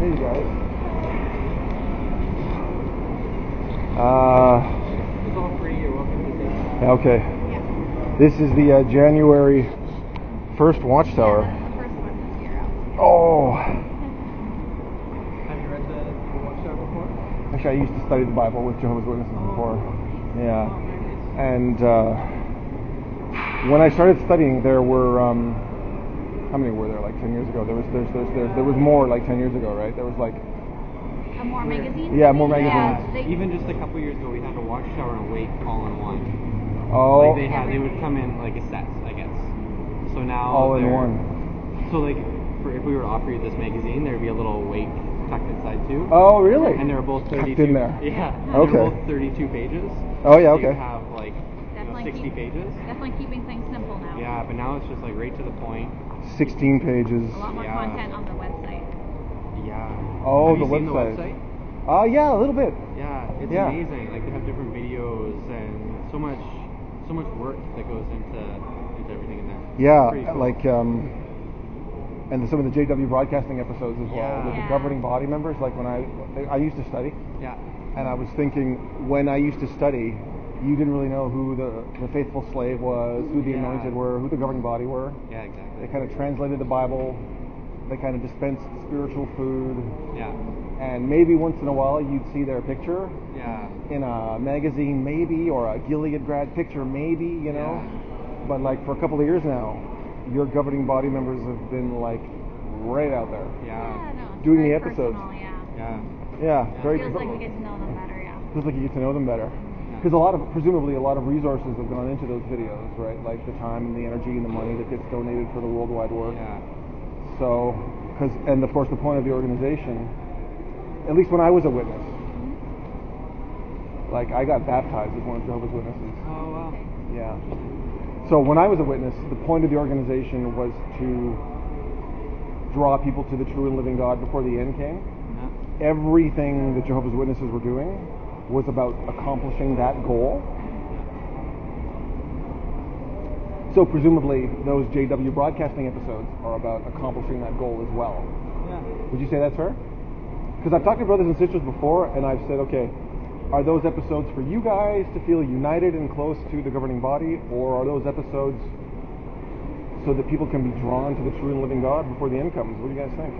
Hey, you guys. It's all free. You're welcome to take it. Okay. Yeah. This is the January 1st Watchtower. Yeah, that's the first one this year out. Oh. Have you read the Watchtower before? Actually, I used to study the Bible with Jehovah's Witnesses before. Yeah. Oh, very nice. And when I started studying, there were how many were there? Like 10 years ago. There was more like 10 years ago, right? There was like More magazines? Yeah, more magazines. Yeah, Even just a couple years ago, we had a Watchtower and a Wake all in one. oh, Like they would come in like a set, I guess. So now all in they're- one. So like, if we were to offer you this magazine, there'd be a little Wake tucked inside too. Oh, really? And they were both 32. Tucked in there. Yeah. Okay. They're both 32 pages. Oh, yeah, So you okay. have like 60 pages. Definitely keeping things simple now. Yeah, but now it's just like right to the point. 16 pages. A lot more Yeah. content on the website. Yeah. Oh, Have you the seen website. the website? Yeah, a little bit. Yeah, it's Yeah. amazing. Like they have different videos and so much work that goes into everything in there. Yeah, Pretty cool. like and some of the JW broadcasting episodes as well Yeah. with the Yeah. governing body members. Like when I used to study, Yeah. and I was thinking when I used to study, you didn't really know who the faithful slave was, who the Yeah. anointed were, who the governing body were. Yeah, exactly. They kind of translated the Bible. They kind of dispensed spiritual food, Yeah. and maybe once in a while you'd see their picture Yeah. in a magazine, maybe, or a Gilead grad picture, maybe, you know. Yeah. But like for a couple of years now, your governing body members have been like right out there. Yeah. No, it's Doing very the episodes. personal, yeah. Yeah. Yeah, very. Feels like we get to know them better, yeah. Feels like you get to know them better. Because presumably a lot of resources have gone into those videos, right? Like the time and the energy and the money that gets donated for the worldwide work. Yeah. So, and of course the point of the organization, at least when I was a witness, like I got baptized as one of Jehovah's Witnesses. Oh wow. Yeah. So when I was a witness, the point of the organization was to draw people to the true and living God before the end came. Yeah. Everything that Jehovah's Witnesses were doing was about accomplishing that goal. So presumably those JW broadcasting episodes are about accomplishing that goal as well. Yeah. Would you say that's fair? Because I've talked to brothers and sisters before, and I've said, okay, are those episodes for you guys to feel united and close to the governing body, or are those episodes so that people can be drawn to the true and living God before the end comes? What do you guys think?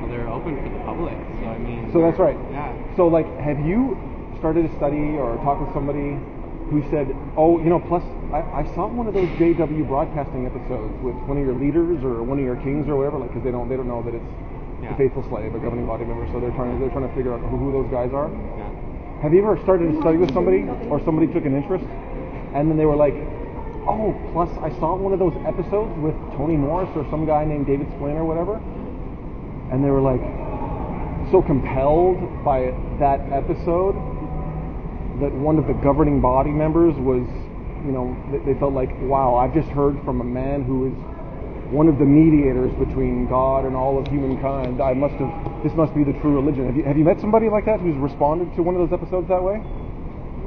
Well, they're open for the public, so I mean. So that's right. Yeah. So like, have you started to study or talk with somebody who said, oh, you know, plus I saw one of those JW broadcasting episodes with one of your leaders or one of your kings or whatever, like, because they don't know that it's the faithful slave, a governing body member, so they're trying to figure out who those guys are. Yeah. Have you ever started to study with somebody, or somebody took an interest, and then they were like, oh, plus I saw one of those episodes with Tony Morris or some guy named David Splin or whatever, and they were like so compelled by that episode that one of the governing body members was, you know, they felt like, wow, I've just heard from a man who is one of the mediators between God and all of humankind. This must be the true religion. Have you met somebody like that who's responded to one of those episodes that way?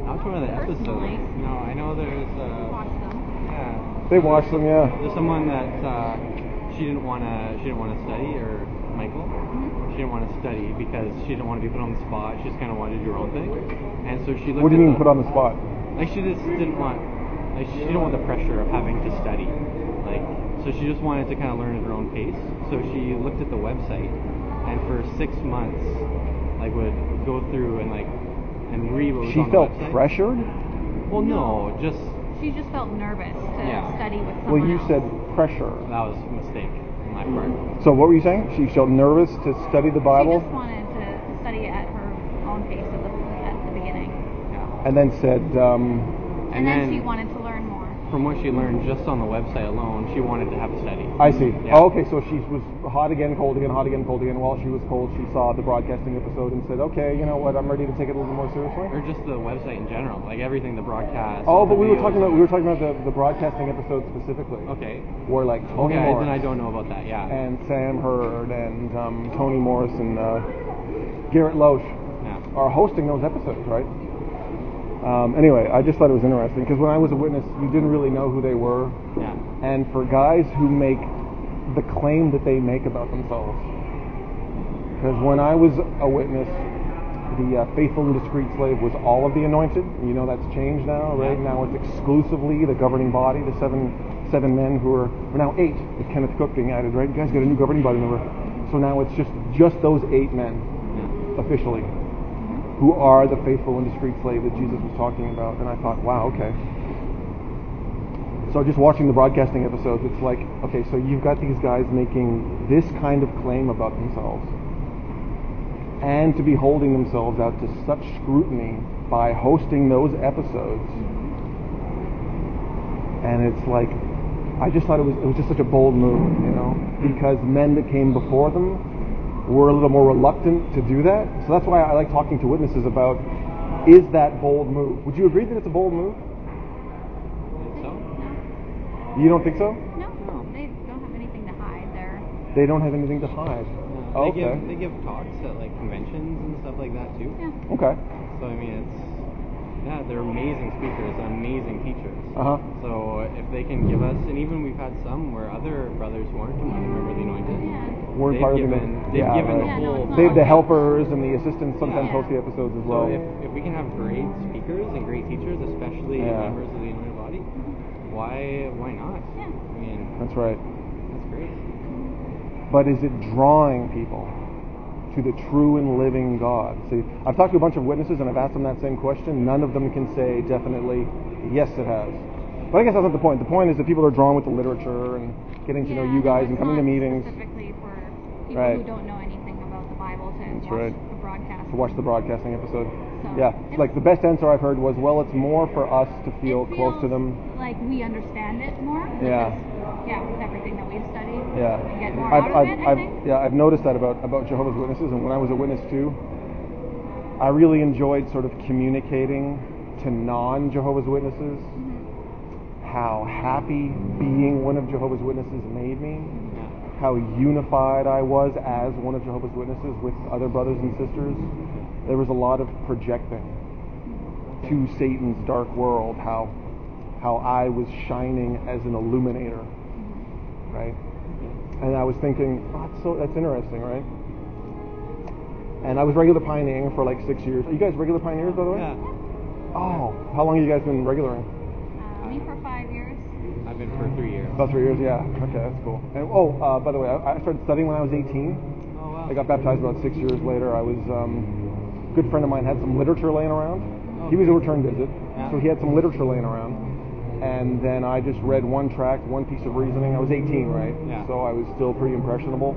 Not to one of the episodes. Personally. No, I know there's. Watch them. Yeah. They watch them, yeah. There's someone that she didn't want to study, or Michael. She didn't want to study because she didn't want to be put on the spot. She just kind of wanted to do her own thing, and so she looked. What do you mean put on the spot? Like she just didn't want. Like she didn't want the pressure of having to study. Like so she just wanted to kind of learn at her own pace. So she looked at the website, and for 6 months, like would go through and read what was She on the felt website. pressured? Well, no, just She just felt nervous to study with someone Well, you else. said pressure. that was a mistake on my part. So what were you saying? She felt nervous to study the Bible? She just wanted to study it at her own pace at the beginning. Yeah. And then said, And then she wanted to learn more. From what she learned just on the website alone, she wanted to have a study. I see. Yeah. Oh, okay, so she was hot again, cold again, hot again, cold again. While she was cold, she saw the broadcasting episode and said, okay, you know what, I'm ready to take it a little more seriously. Or just the website in general, like everything, the broadcast. Oh, but the we were videos. talking about the broadcasting episode specifically. Okay. Where like Tony Okay, Morris then I don't know about that. Yeah. and Sam Hurd and Tony Morris and Garrett Loesch Yeah. are hosting those episodes, right? Anyway, I just thought it was interesting because when I was a witness, you didn't really know who they were. Yeah. And for guys who make the claim that they make about themselves, Because when I was a witness, the faithful and discreet slave was all of the anointed. You know that's changed now, right? Now it's exclusively the governing body, the seven men who are now 8 with Kenneth Cook being added, right? You guys got a new governing body member. So now it's just those 8 men officially who are the faithful and discreet slave that Jesus was talking about. And I thought, wow, okay. So just watching the broadcasting episodes, it's like, okay, so you've got these guys making this kind of claim about themselves, and to be holding themselves out to such scrutiny by hosting those episodes. And it's like, I just thought it was just such a bold move, you know, because men that came before them were a little more reluctant to do that. So that's why I like talking to witnesses about, is that bold move? Would you agree that it's a bold move? You don't think so? No, they don't have anything to hide there. They don't have anything to hide. No, Okay. They give talks at like conventions and stuff like that too. Yeah. Okay. So I mean, they're amazing speakers, amazing teachers. So if they can give us, and even we've had some where other brothers who aren't a member of the Anointed, Weren't part of the they've given right. the whole. They have the helpers and the assistants sometimes host the episodes as well. So if we can have great speakers and great teachers, especially members of the Anointed Body, why not? Yeah. I mean, That's right. that's great. But is it drawing people to the true and living God? See, I've talked to a bunch of witnesses and I've asked them that same question. None of them can say definitely, yes, it has. But I guess that's not the point. The point is that people are drawn with the literature and getting to know you guys and coming to meetings. Specifically for people who don't know anything about the Bible to watch the broadcast. To watch the broadcasting episode. So, yeah, like the best answer I've heard was, well, it's more for us to feel it close to feels them. like we understand it more. Yeah. With everything that we've studied. Yeah. We get more out of it, I think. Yeah, I've noticed that about Jehovah's Witnesses, and when I was a witness too, I really enjoyed sort of communicating to non-Jehovah's Witnesses how happy being one of Jehovah's Witnesses made me, how unified I was as one of Jehovah's Witnesses with other brothers and sisters. There was a lot of projecting to Satan's dark world, how I was shining as an illuminator, right? And I was thinking, that's interesting, right? And I was regular pioneering for like 6 years. Are you guys regular pioneers, by the way? Yeah. Oh, how long have you guys been regularing? Me for 5 years. I've been for 3 years. About 3 years, yeah. Okay, that's cool. And by the way, I started studying when I was 18. Oh wow. I got baptized about 6 years later. I was a good friend of mine had some literature laying around. He was a return visit, so he had some literature laying around. And then I just read one tract, one piece of reasoning. I was 18, right? Yeah. So I was still pretty impressionable.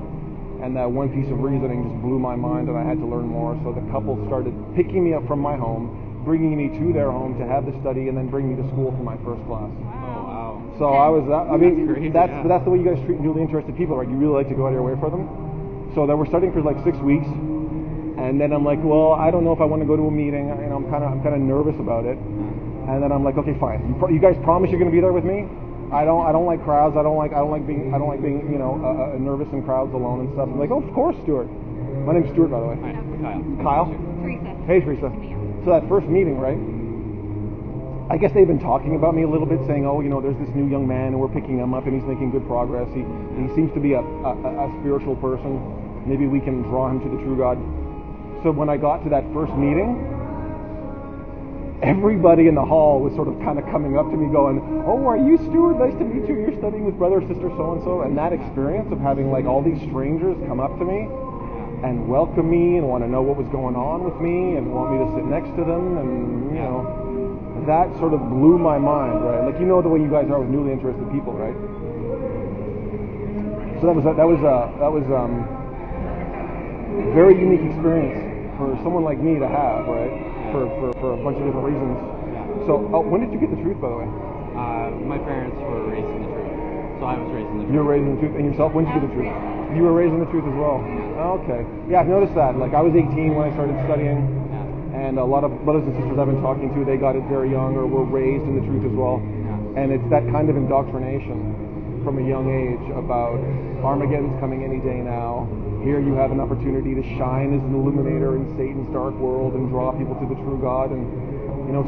And that one piece of reasoning just blew my mind, and I had to learn more. So the couple started picking me up from my home, bringing me to their home to have the study, and then bring me to school for my first class. Oh wow. So I was, that's the way you guys treat newly interested people, right? You really like to go out of your way for them. So they were studying for like 6 weeks, and then I'm like, well, I don't know if I want to go to a meeting. You know, I'm kind of nervous about it. And then I'm like, okay, fine. You guys promise you're going to be there with me? I don't like crowds. I don't like being nervous in crowds alone and stuff. I'm like, oh, of course, Stuart. My name's Stuart, by the way. Hi, Kyle. Teresa. Hey, Teresa. So that first meeting, right? I guess they've been talking about me a little bit, saying, oh, there's this new young man, and we're picking him up, and he's making good progress. He seems to be a spiritual person. Maybe we can draw him to the true God. So when I got to that first meeting, everybody in the hall was sort of kind of coming up to me going, oh, are you Stuart? Nice to meet you. You're studying with brother or sister so-and-so. And that experience of having like all these strangers come up to me and welcome me and want to know what was going on with me and want me to sit next to them. And, that sort of blew my mind, right? Like, the way you guys are with newly interested people, right? So that was very unique experience for someone like me to have, right? For a bunch of different reasons. Yeah. So, when did you get the truth, by the way? My parents were raised in the truth, so I was raised in the truth. You were raised in the truth, and yourself, when did you get the truth? You were raised in the truth as well. Okay. Yeah, I've noticed that. Like, I was 18 when I started studying, and a lot of brothers and sisters I've been talking to, they got it very young or were raised in the truth as well. And it's that kind of indoctrination from a young age about Armageddon's coming any day now. Here you have an opportunity to shine as an illuminator in Satan's dark world and draw people to the true God, and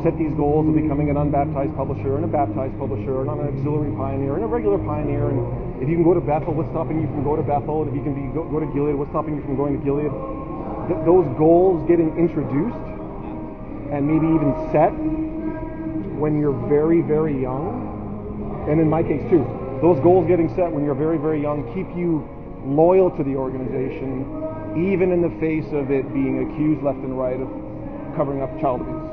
set these goals of becoming an unbaptized publisher and a baptized publisher and an auxiliary pioneer and a regular pioneer, and If you can go to Bethel, what's stopping you from going to Bethel? And if you can go to Gilead, what's stopping you from going to Gilead? Those goals getting introduced and maybe even set when you're very, very young, and in my case too, those goals getting set when you're very, very young keep you loyal to the organization, even in the face of it being accused left and right of covering up child abuse.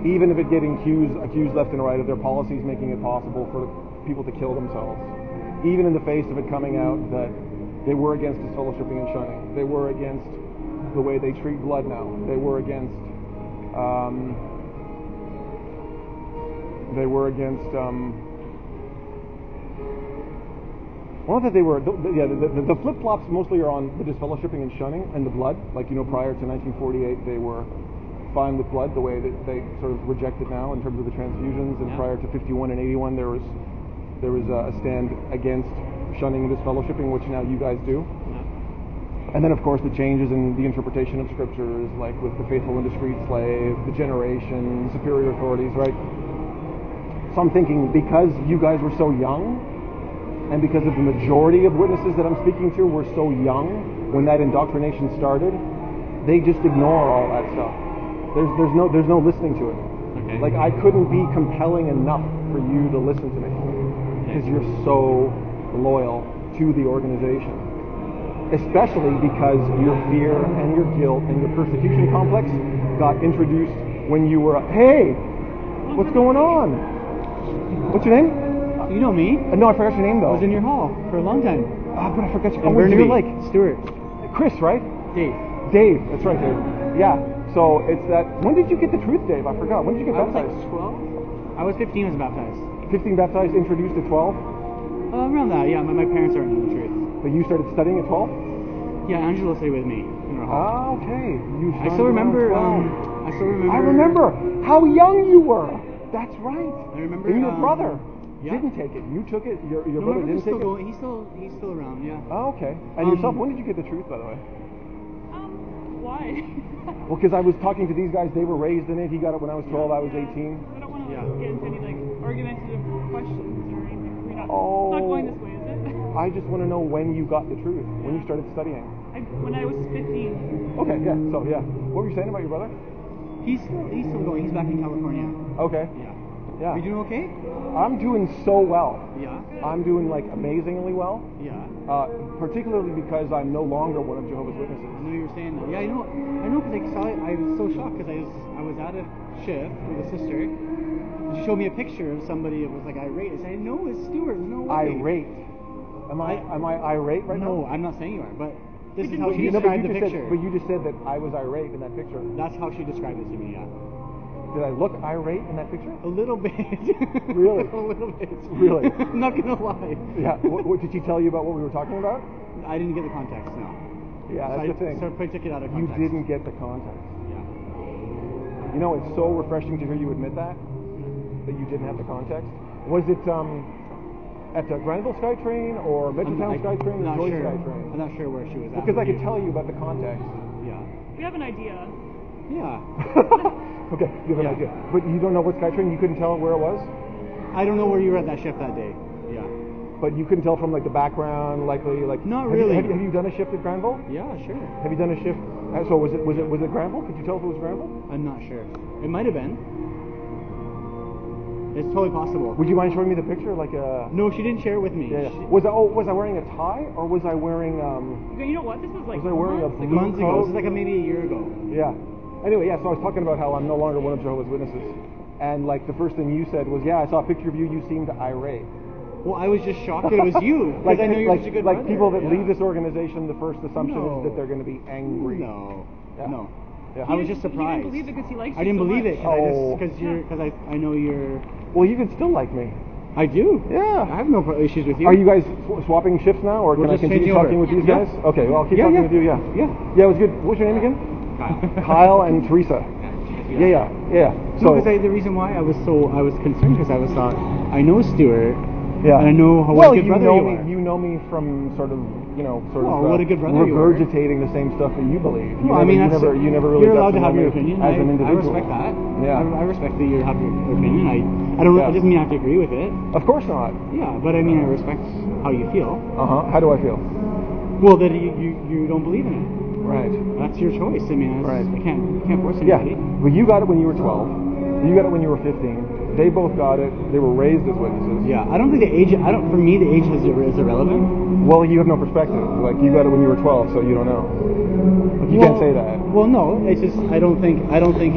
Even if it getting accused left and right of their policies making it possible for people to kill themselves. Even in the face of it coming out that they were against disfellowshipping and shunning. They were against the way they treat blood now. They were against well, that they were, the flip-flops mostly are on the disfellowshipping and shunning and the blood. Like, prior to 1948, they were fine with blood, the way that they sort of reject it now in terms of the transfusions. And prior to 51 and 81, there was a stand against shunning and disfellowshipping, which now you guys do. And then, of course, the changes in the interpretation of scriptures, like with the faithful and discreet slave, the generation, superior authorities, right? So I'm thinking, because you guys were so young, and because of the majority of witnesses that I'm speaking to were so young when that indoctrination started, they just ignore all that stuff. There's no listening to it. Okay. Like, I couldn't be compelling enough for you to listen to me because you're so loyal to the organization. Especially because your fear and your guilt and your persecution complex got introduced when you were, hey, what's going on? What's your name? You know me. No, I forgot your name though. I was in your hall for a long time. But I forgot your In name. Burnaby. You're like Stuart. Chris, right? Dave. That's right, Dave. Yeah. So it's that. When did you get the truth, Dave? I forgot. When did you get I was baptized? like 12. I was 15 when I was baptized. 15 baptized, introduced at 12. Around that, yeah. My parents aren't in the truth. But you started studying at 12. Yeah, Angela stayed with me in her hall. Okay. I still remember. I remember how young you were. That's right. I remember. And your brother didn't take it. You took it. Your No, brother my didn't take still it. He's still around. Yeah. Oh, okay. And yourself, when did you get the truth, by the way? Why? Well, because I was talking to these guys. They were raised in it. He got it when I was 12. I was 18. I don't want to get into any argumentative questions or anything. It's Oh. not going this way, is it? I just want to know when you got the truth. When you started studying. When I was 15. Okay. Yeah. So yeah. What were you saying about your brother? He's still going. He's back in California. Okay. Yeah. Yeah. Are you doing okay? I'm doing so well. Yeah. I'm doing like amazingly well. Yeah. Particularly because I'm no longer one of Jehovah's Witnesses. I know you were saying that. Yeah, I know, because I saw it. I was so shocked because I was at a shift with a sister. And she showed me a picture of somebody that was like irate. I said, no, it's Stuart. There's no way. Irate. Am I irate right now? No, I'm not saying you are, but this is how But she you- no, described but the you just picture. But you just said that I was irate in that picture. That's how she described it to me. Yeah. Did I look irate in that picture? A little bit. Really? A little bit. Really? I'm not gonna lie. Yeah. What did she tell you about what we were talking about? I didn't get the context. No. Yeah, that's so the thing. So I took it out of You context. didn't get the context. Yeah. You know, it's so refreshing to hear you admit that you didn't have the context. Was it at the Granville SkyTrain or Metrotown SkyTrain or not Joy sure. SkyTrain? I'm not sure where she was at. Because I could tell you about the context. Yeah. We have an idea. Yeah. Okay, you have an idea. But you don't know what SkyTrain? You couldn't tell where it was? I don't know where you were at that shift that day. Yeah. But you couldn't tell from like the background, likely like. Not have really. Have you done a shift at Granville? Yeah, sure. Have you done a shift? So was it Granville? Could you tell if it was Granville? I'm not sure. It might have been. It's totally possible. Would you mind showing me the picture? Like No, she didn't share it with me. Yeah. Was I wearing a tie or was I wearing You know what? This was like Was I wearing a months blue ago. Months ago. coat? This is like maybe a year ago. Yeah. Anyway, yeah. So I was talking about how I'm no longer one of Jehovah's Witnesses, and like the first thing you said was, "Yeah, I saw a picture of you. You seemed irate." Well, I was just shocked that it was you. Because I know you're such a good like brother. people that Yeah. leave this organization, the first assumption No. is that they're going to be angry. No. Yeah. No. Yeah. I was just He surprised. didn't believe it because he likes I you didn't so believe much. it Oh. because I know you're. Well, you can still like me. I do. Yeah. I have no issues with you. Are you guys swapping shifts now, or We're can I just continue changing talking over. with these Yeah. guys? Okay. Well, I'll keep Yeah, talking yeah. with you. Yeah. Yeah. Yeah, it was good. What's your name again? Kyle. Kyle and Teresa. Yeah. So the reason why I was concerned because I thought I know Stuart, Yeah. And I know what a good brother you are. You know me from sort of what a good brother you are. regurgitating the same stuff that you believe. You Well, never really you're allowed got to have know your me opinion. as an I individual. respect that. Yeah. I respect that you have your opinion. I don't. Yeah. It doesn't mean I have to agree with it. Of course not. Yeah, but I mean I respect how you feel. How do I feel? Well, that you don't believe in it. Right. That's your choice. I mean, Right. I can't force Yeah, anybody. but you got it when you were 12. You got it when you were 15. They both got it. They were raised as witnesses. Yeah, I don't think the age. For me, the age is irrelevant. Well, you have no perspective. Like, you got it when you were 12, so you don't know. Like, you can't say that. Well, no, it's just I don't think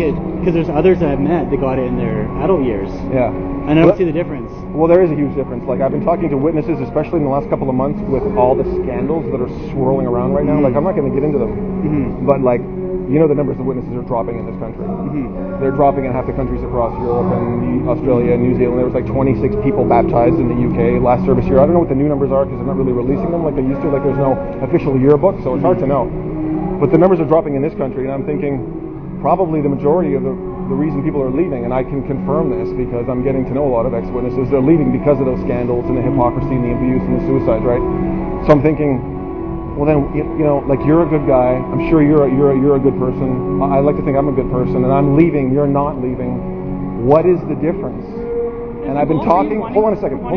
it, because there's others that I've met that got it in their adult years. Yeah. And I don't see the difference. Well, there is a huge difference. Like, I've been talking to witnesses, especially in the last couple of months, with all the scandals that are swirling around right now. Like, I'm not going to get into them, but like, you know, the numbers of witnesses are dropping in this country. They're dropping in half the countries across Europe and Australia and New Zealand. There was like 26 people baptized in the UK last service year. I don't know what the new numbers are because they're not really releasing them like they used to. Like, there's no official yearbook, so it's hard to know. But the numbers are dropping in this country, and I'm thinking probably the majority of the reason people are leaving, and I can confirm this because I'm getting to know a lot of ex-witnesses, they're leaving because of those scandals and the hypocrisy and the abuse and the suicides, right? So I'm thinking, well then, you know, like, you're a good guy. I'm sure you're a good person. I like to think I'm a good person, and I'm leaving. You're not leaving. What is the difference? And I've been talking. Hold on a second. I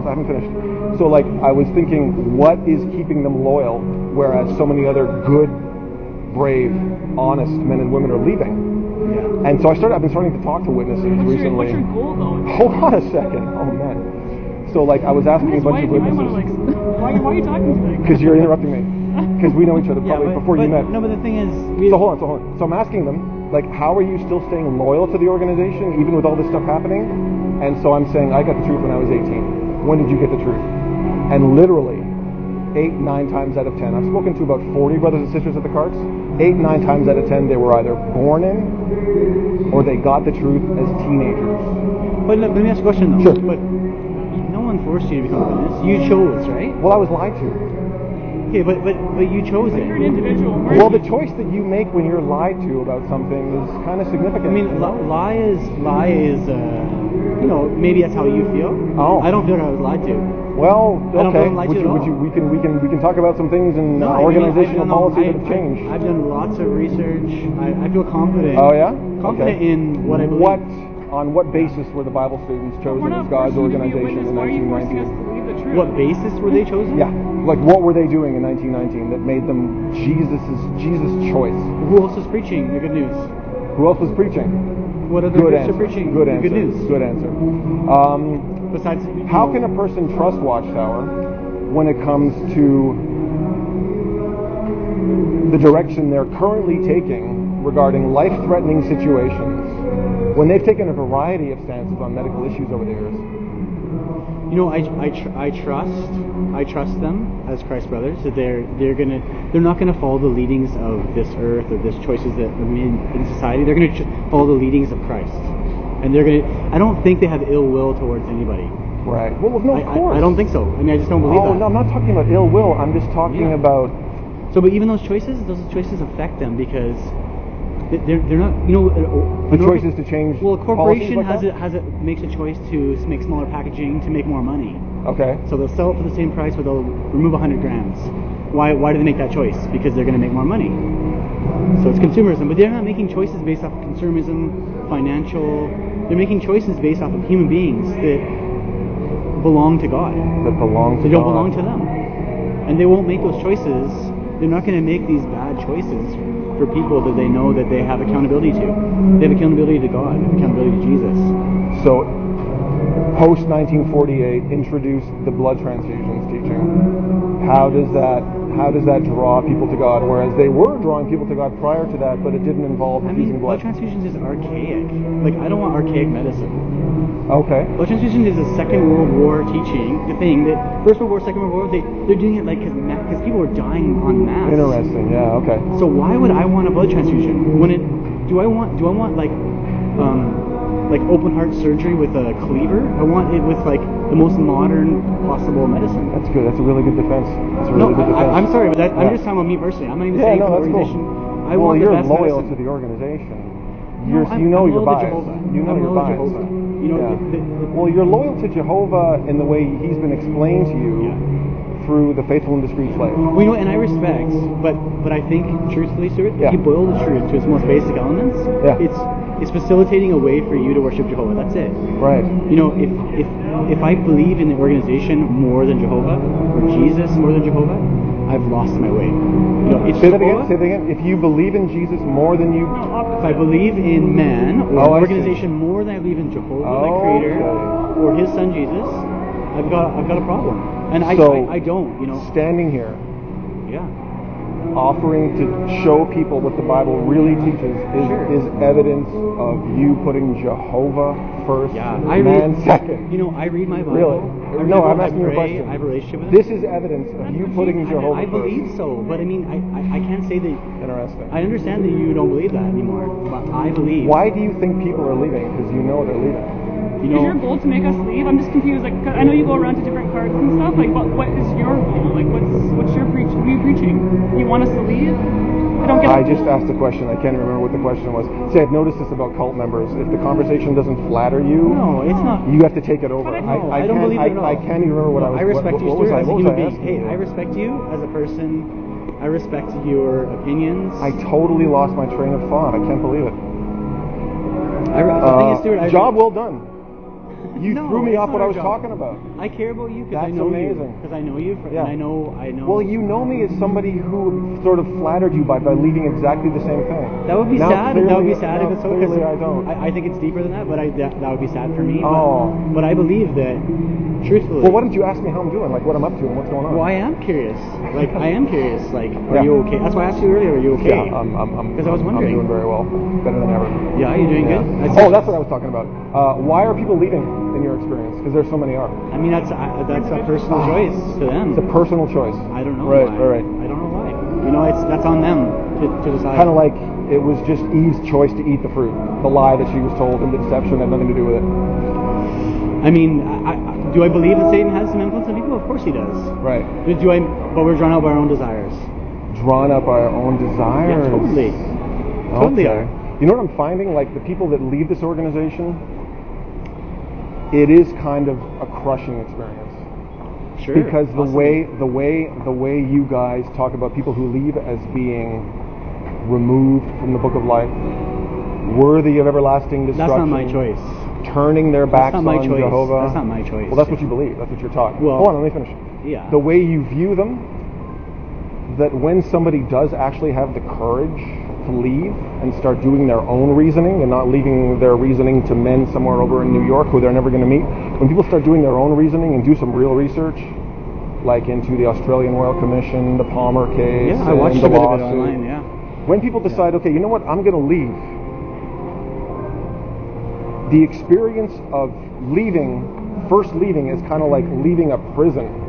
haven't finished. So, like, I was thinking, what is keeping them loyal, whereas so many other good, brave, honest men and women are leaving? Yeah. And so I've been starting to talk to witnesses recently. What's your goal, though? Hold on a second. Oh man. So, like, I was asking a bunch of witnesses. Why are you talking to me? Because you're interrupting me. Because we know each other probably before you met. No, but the thing is, So hold on. So I'm asking them, like, how are you still staying loyal to the organization even with all this stuff happening? And so I'm saying, I got the truth when I was 18. When did you get the truth? And literally, 8-9 times out of 10, I've spoken to about 40 brothers and sisters at the carts. 8-9 times out of 10, they were either born in or they got the truth as teenagers. But let me ask you a question though. Sure. But no one forced you to become a witness. You chose, right? Well, I was lied to. Okay, but you chose it. You're an individual. Well, the choice that you make when you're lied to about something is kind of significant. I mean, lie is, you know, maybe that's how you feel. Oh. I don't feel like I was lied to. Well, okay. We can talk about some things in organizational policy that have changed. I've done lots of research. I feel confident. Oh yeah. Confident in what I believe. On what basis were the Bible students chosen as God's organization in Why are you forcing us 1919? to believe the truth? What basis were they chosen? Yeah. Like, what were they doing in 1919 that made them Jesus' choice? Who else was preaching the good news? Who else was preaching? What other Good groups answer. are preaching Good the answer. good news? Good answer. Besides, How can a person trust Watchtower when it comes to the direction they're currently taking regarding life-threatening situations, when they've taken a variety of stances on medical issues over the years? You know, I trust them as Christ brothers that they're not gonna follow the leadings of this earth or this choices that are made in society. They're gonna follow the leadings of Christ, and I don't think they have ill will towards anybody. Right. Well, no, of course. I don't think so. I mean, I just don't believe that. No, I'm not talking about ill will. I'm just talking about. So, but even those choices affect them because they're not. You know, the choices to change. Well, a corporation like makes a choice to make smaller packaging to make more money. Okay. So they'll sell it for the same price, but they'll remove 100 grams. Why do they make that choice? Because they're going to make more money. So it's consumerism, but they're not making choices based off of consumerism, financial. They're making choices based off of human beings that belong to God. That belong to They don't God. belong to them, and they won't make those choices. They're not going to make these bad choices for people that they know that they have accountability to. They have accountability to God, accountability to Jesus. So, post 1948, introduced the blood transfusions teaching. How does that draw people to God? Whereas they were drawing people to God prior to that, but it didn't involve infusing blood. Blood transfusions is archaic. Like, I don't want archaic medicine. Okay. Blood transfusions is a Second World War teaching. The thing that First World War, Second World War, they're doing it like because people were dying en masse. Interesting. Yeah. Okay. So why would I want a blood transfusion? Do I want like open heart surgery with a cleaver? I want it with like the most modern possible medicine. That's good. That's a really good defense. That's a really good defense. I'm sorry, but I'm just talking about me personally. I'm not even saying the organization. Cool. I want you're the best loyal medicine. to the organization. No, You know your bias. Jehovah. You know I'm your loyal to bias. Jehovah. You know, Yeah. Well, you're loyal to Jehovah in the way he's been explained to you through the faithful and discreet slave. well, you know, and I respect, but I think, truthfully, Stuart, Yeah. if you boil the truth to its most basic elements, Yeah. it's facilitating a way for you to worship Jehovah. That's it. Right. You know, if I believe in the organization more than Jehovah, or Jesus more than Jehovah, I've lost my way. You know, it's Say that Jehovah. again. Say that again. If you believe in Jesus more than you. If I believe in man or Oh, an I organization more than I believe in Jehovah, the Oh, Creator, okay. or His Son Jesus, I've got a problem. And So, I don't. You know. Standing here, Yeah. offering to show people what the Bible really teaches is evidence of you putting Jehovah first, Yeah, man second. You know, I read my Bible. Really? I read No, my I'm Bible, asking you a I pray, question. I have a relationship with Him. This is evidence of you putting Jehovah I first. believe so, but I mean, I can't say that. Interesting. I understand that you don't believe that anymore, but I believe. Why do you think people are leaving? Because you know they're leaving. You Is know, your goal to make us leave? I'm just confused. Like, 'cause I know you go around to different cards and stuff. Like, what is your goal? Like, what's your preaching? What are you preaching? You want us to leave? I don't get. I just asked a question. I can't remember what the question was. See, I've noticed this about cult members. If the conversation doesn't flatter you, no, it's not. you have to take it over. But I don't believe it at all. I can't even remember what I was. I respect you, what was Stuart, I, as a what was human I being. asking Hey, you? I respect you as a person. I respect your opinions. I totally lost my train of thought. I can't believe it. The thing is, Stuart, job well done. You No, threw me it's off what not I our was job. talking about. I care about you because I That's know amazing. you. Because I know you, Yeah. and I know. Well, you know me as somebody who sort of flattered you by leaving exactly the same thing. That would be Now, sad. That would be sad now if it's so. clearly I don't. I think it's deeper than that, but that would be sad for me. Oh. But I believe that, truthfully. Well, why don't you ask me how I'm doing, like what I'm up to and what's going on? Well, I am curious. Like, I am curious. Like, are Yeah. you okay? That's why I asked you earlier. Are you okay? Yeah, Because I was wondering. I'm doing very well, better than ever. Yeah, you're doing Yeah. good. Oh, that's what I was talking about. Why are people leaving in your experience? Because there's so many are. I mean, that's a personal choice to them. It's a personal choice. I don't know Right, why. right. I don't know why. You know, that's on them to decide. Kind of like it was just Eve's choice to eat the fruit. The lie that she was told and the deception had nothing to do with it. I mean, do I believe that Satan has some influence on people? Of course he does. Right. But we're drawn out by our own desires. Drawn up by our own desires. Yeah, totally. Totally Okay. are. You know what I'm finding? Like the people that leave this organization, it is kind of a crushing experience. Sure. Because the possibly. way you guys talk about people who leave as being removed from the book of life, worthy of everlasting destruction. That's not my choice. Turning their backs That's not my on choice. Jehovah. That's not my choice. Well, that's what you believe. That's what you're taught. Well, hold on, let me finish. Yeah. The way you view them, that when somebody does actually have the courage to leave and start doing their own reasoning and not leaving their reasoning to men somewhere over in New York who they're never going to meet, when people start doing their own reasoning and do some real research, like into the Australian Royal Commission, the Palmer case, Yeah, I watched and a the bit of it lawsuit, online, yeah. when people decide, okay, you know what, I'm going to leave, the experience of first leaving is kind of like leaving a prison.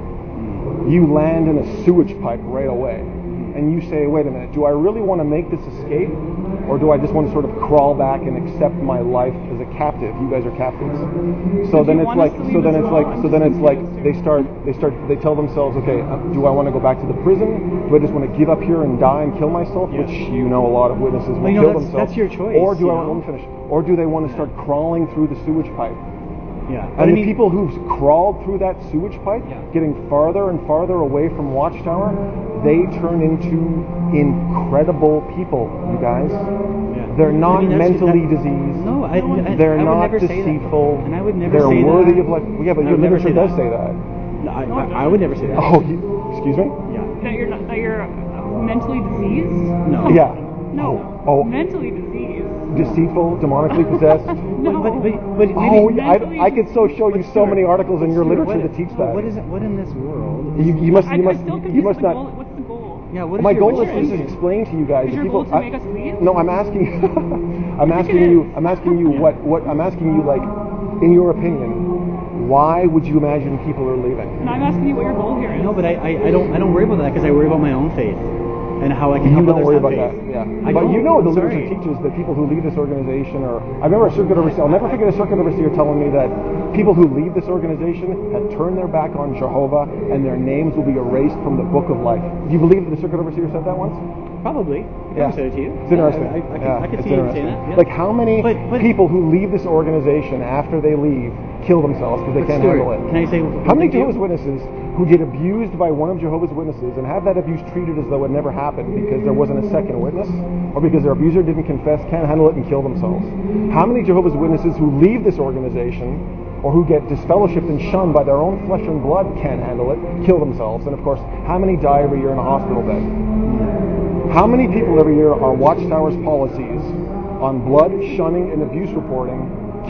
You land in a sewage pipe right away. And you say, wait a minute, do I really want to make this escape? Or do I just want to sort of crawl back and accept my life as a captive? You guys are captives. So then it's like, they tell themselves, okay, do I want to go back to the prison? Do I just want to give up here and die and kill myself? Yeah. Which you know a lot of witnesses will Well, you know, kill themselves. that's your choice, Or do you I know? let me finish? Or do they want to start crawling through the sewage pipe? Yeah. And the people who've crawled through that sewage pipe, Yeah. getting farther and farther away from Watchtower, they turn into incredible people, you guys. Yeah. They're not I mean, mentally diseased. No, They're I would not never say that. deceitful. And I would never They're say worthy that. of life. Yeah, but I your would never literature say does that. say that. No, I would never say that. Oh, excuse me? Yeah. That you're mentally diseased? No. Yeah. No. Oh. Mentally diseased. Deceitful, demonically possessed. No. But maybe. Oh, mentally I could so show you But so many Stuart, articles in your literature that teach that. What is it? What in this world? You must I'm still confused must with the not. goal. What's the goal? Yeah. What is My your, goal what's is your to end just game? explain to you guys. Is the your people, goal to make us leave? No, I'm asking you. I'm think asking it you. is. I'm asking you what I'm asking you. Like, in your opinion, why would you imagine people are leaving? And I'm asking you what your goal here is. No, but I don't worry about that because I worry about my own faith. and how I can You help don't others worry have about that, faith. yeah. I But don't. you know the I'm literature sorry. teaches that people who leave this organization I remember a circuit overseer, I'll never forget a circuit overseer telling me that people who leave this organization have turned their back on Jehovah and their names will be erased from the book of life. Do you believe that the circuit overseer said that once? Probably. Yeah. I said it to you. It's interesting. I can it's see you interesting. saying that. Yeah. Like how many But- people who leave this organization after they leave kill themselves because they But can't Stuart, handle it? can I say How many one thing to you? Jehovah's Witnesses who get abused by one of Jehovah's Witnesses and have that abuse treated as though it never happened because there wasn't a second witness or because their abuser didn't confess, can't handle it, and kill themselves? How many Jehovah's Witnesses who leave this organization or who get disfellowshipped and shunned by their own flesh and blood can't handle it, kill themselves? And of course, how many die every year in a hospital bed? How many people every year are Watchtower's policies on blood, shunning, and abuse reporting,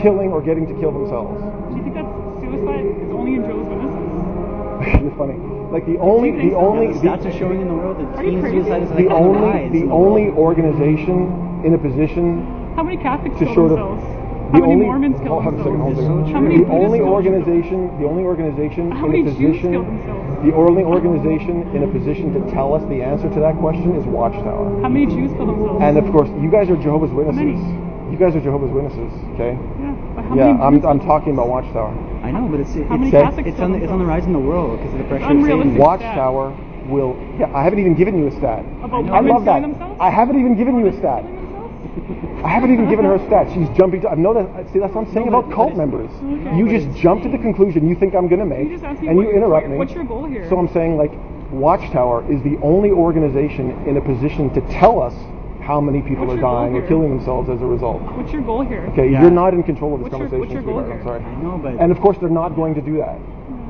killing or getting to kill themselves? Do you think that suicide is only in Jehovah's Witnesses? It's funny. Like the only think so? Stats are showing in the world that Are you teen crazy? suicide is like the on the only rise the in the only world. organization in a position How many Catholics to kill sort of themselves? the How many only Mormons kill hold on a second, hold on a themselves? second. How many the Buddhists only kill organization How in many a Jews position kill themselves? the only organization in a position to tell us the answer to that question is Watchtower. How many Jews kill themselves? And of course, you guys are Jehovah's Witnesses. many? You guys are Jehovah's Witnesses, okay? Yeah, but how Yeah, many Jews I'm kill talking about themselves? Watchtower. I know, but How many Okay. Catholics it's kill on the rise in the world because of the pressure of unrealistic. Satan. Watchtower will. Yeah, I haven't even given you a stat. About I Mormons love that. killing themselves? I haven't even given you a stat. Killing themselves? I haven't even given her a stat. She's jumping to. I know that. See, that's what I'm saying No, about but cult it's- members. Okay. You But just jump to the conclusion you think I'm going to make, You just asked me and what you your- interrupt me. what's your goal here? So I'm saying, like, Watchtower is the only organization in a position to tell us how many people What's are your goal dying or here? killing themselves as a result. What's your goal here? Okay, Yeah. you're not in control of this What's your conversation, goal sweetheart. I'm here? sorry. I know, but And of course, they're not going to do that.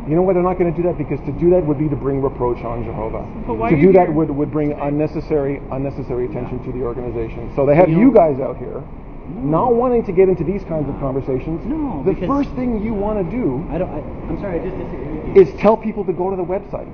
You know why they're not going to do that? Because to do that would be to bring reproach on Jehovah. But why To are do you that here? would bring unnecessary attention to the organization. So they have You you know- guys out here not wanting to get into these kinds of conversations. No, the because- first thing you want to do I'm sorry, I just disagree with you. is tell people to go to the website.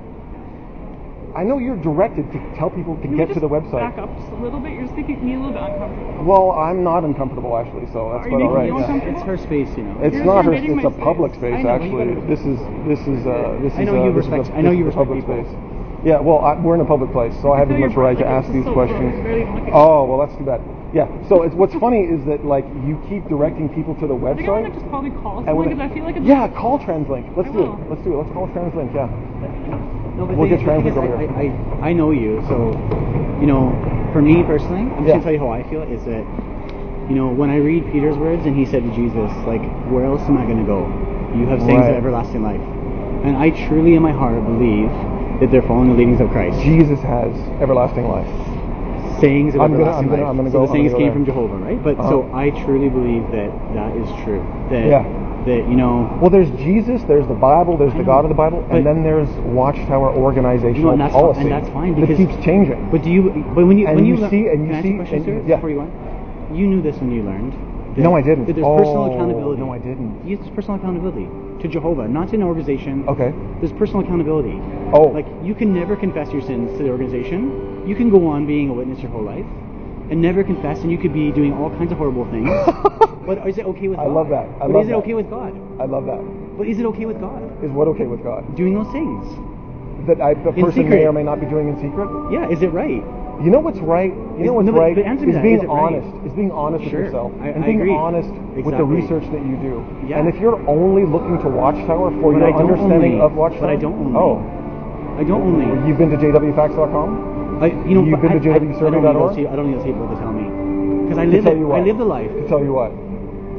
I know you're directed to tell people to Can we get to just the website. Back up just a little bit. You're just making me a little bit uncomfortable. Well, I'm not uncomfortable actually, so that's Are you quite all making right. you yeah. uncomfortable? It's her space, you know. It's You're not her. invading It's my a public space. space, I know, but you actually. gotta- This is. I know you this is respect- a- I know this you is a respect public people. space. Yeah. Well, we're in a public place, so I have as feel your much right to breath, like, ask it's these so questions. gross. Barely even looking at Oh well, that's too bad. Yeah. So what's funny is that like you keep directing people to the I think I want website. to just probably call and someone when because I feel like it's yeah, call TransLink. Let's I do it. will. Let's do it. Let's call TransLink. Yeah. No, but We'll the get thing is, translate over here. I know you, so you know, for me personally, I'm just Yeah. gonna tell you how I feel. Is that you know when I read Peter's words and he said to Jesus, like, where else am I gonna go? You have sayings Right. of everlasting life, and I truly in my heart believe that they're following the leadings of Christ. Jesus has everlasting life. Sayings of I'm gonna- everlasting I'm gonna- life. I'm gonna so go- the I'm gonna sayings go came there. from Jehovah, right? But Uh-huh. so I truly believe that that is true. That Yeah. that you know. Well, there's Jesus, there's the Bible, there's I the know. God of the Bible, But- and then there's Watchtower organizational and that's policy. and that's fine that because keeps changing. But do you? But when you And when you learn- see- and you can I ask see- a question, and- Stuart, yeah. before you went, you knew this when you learned. That, No, I didn't. That there's Oh, personal accountability. no, I didn't. Yes, there's personal accountability to Jehovah, not to an organization. Okay. There's personal accountability. Oh. Like you can never confess your sins to the organization. You can go on being a witness your whole life, and never confess, and you could be doing all kinds of horrible things. But is it okay with I God? love that. I but love is it that. okay with God? I love that. But is it okay with God? Is what okay with God? Doing those things? That the In person may secret. or may not be doing in secret? Yeah, is it right? You know what's right? You know what's No, but- right? but answer me Is that. being Is it right? honest. Is being honest Sure. with yourself. I and being agree. honest with the Exactly. research that you do. Yeah. And if you're only looking to Watchtower for But your I don't understanding only. of Watchtower. But I don't only. Oh. I don't only. You've been to jwfacts.com? You know, You've but been to jwsurvey.org? I don't need those people to tell me, because I To live tell it. you what? I live the life. To tell you what?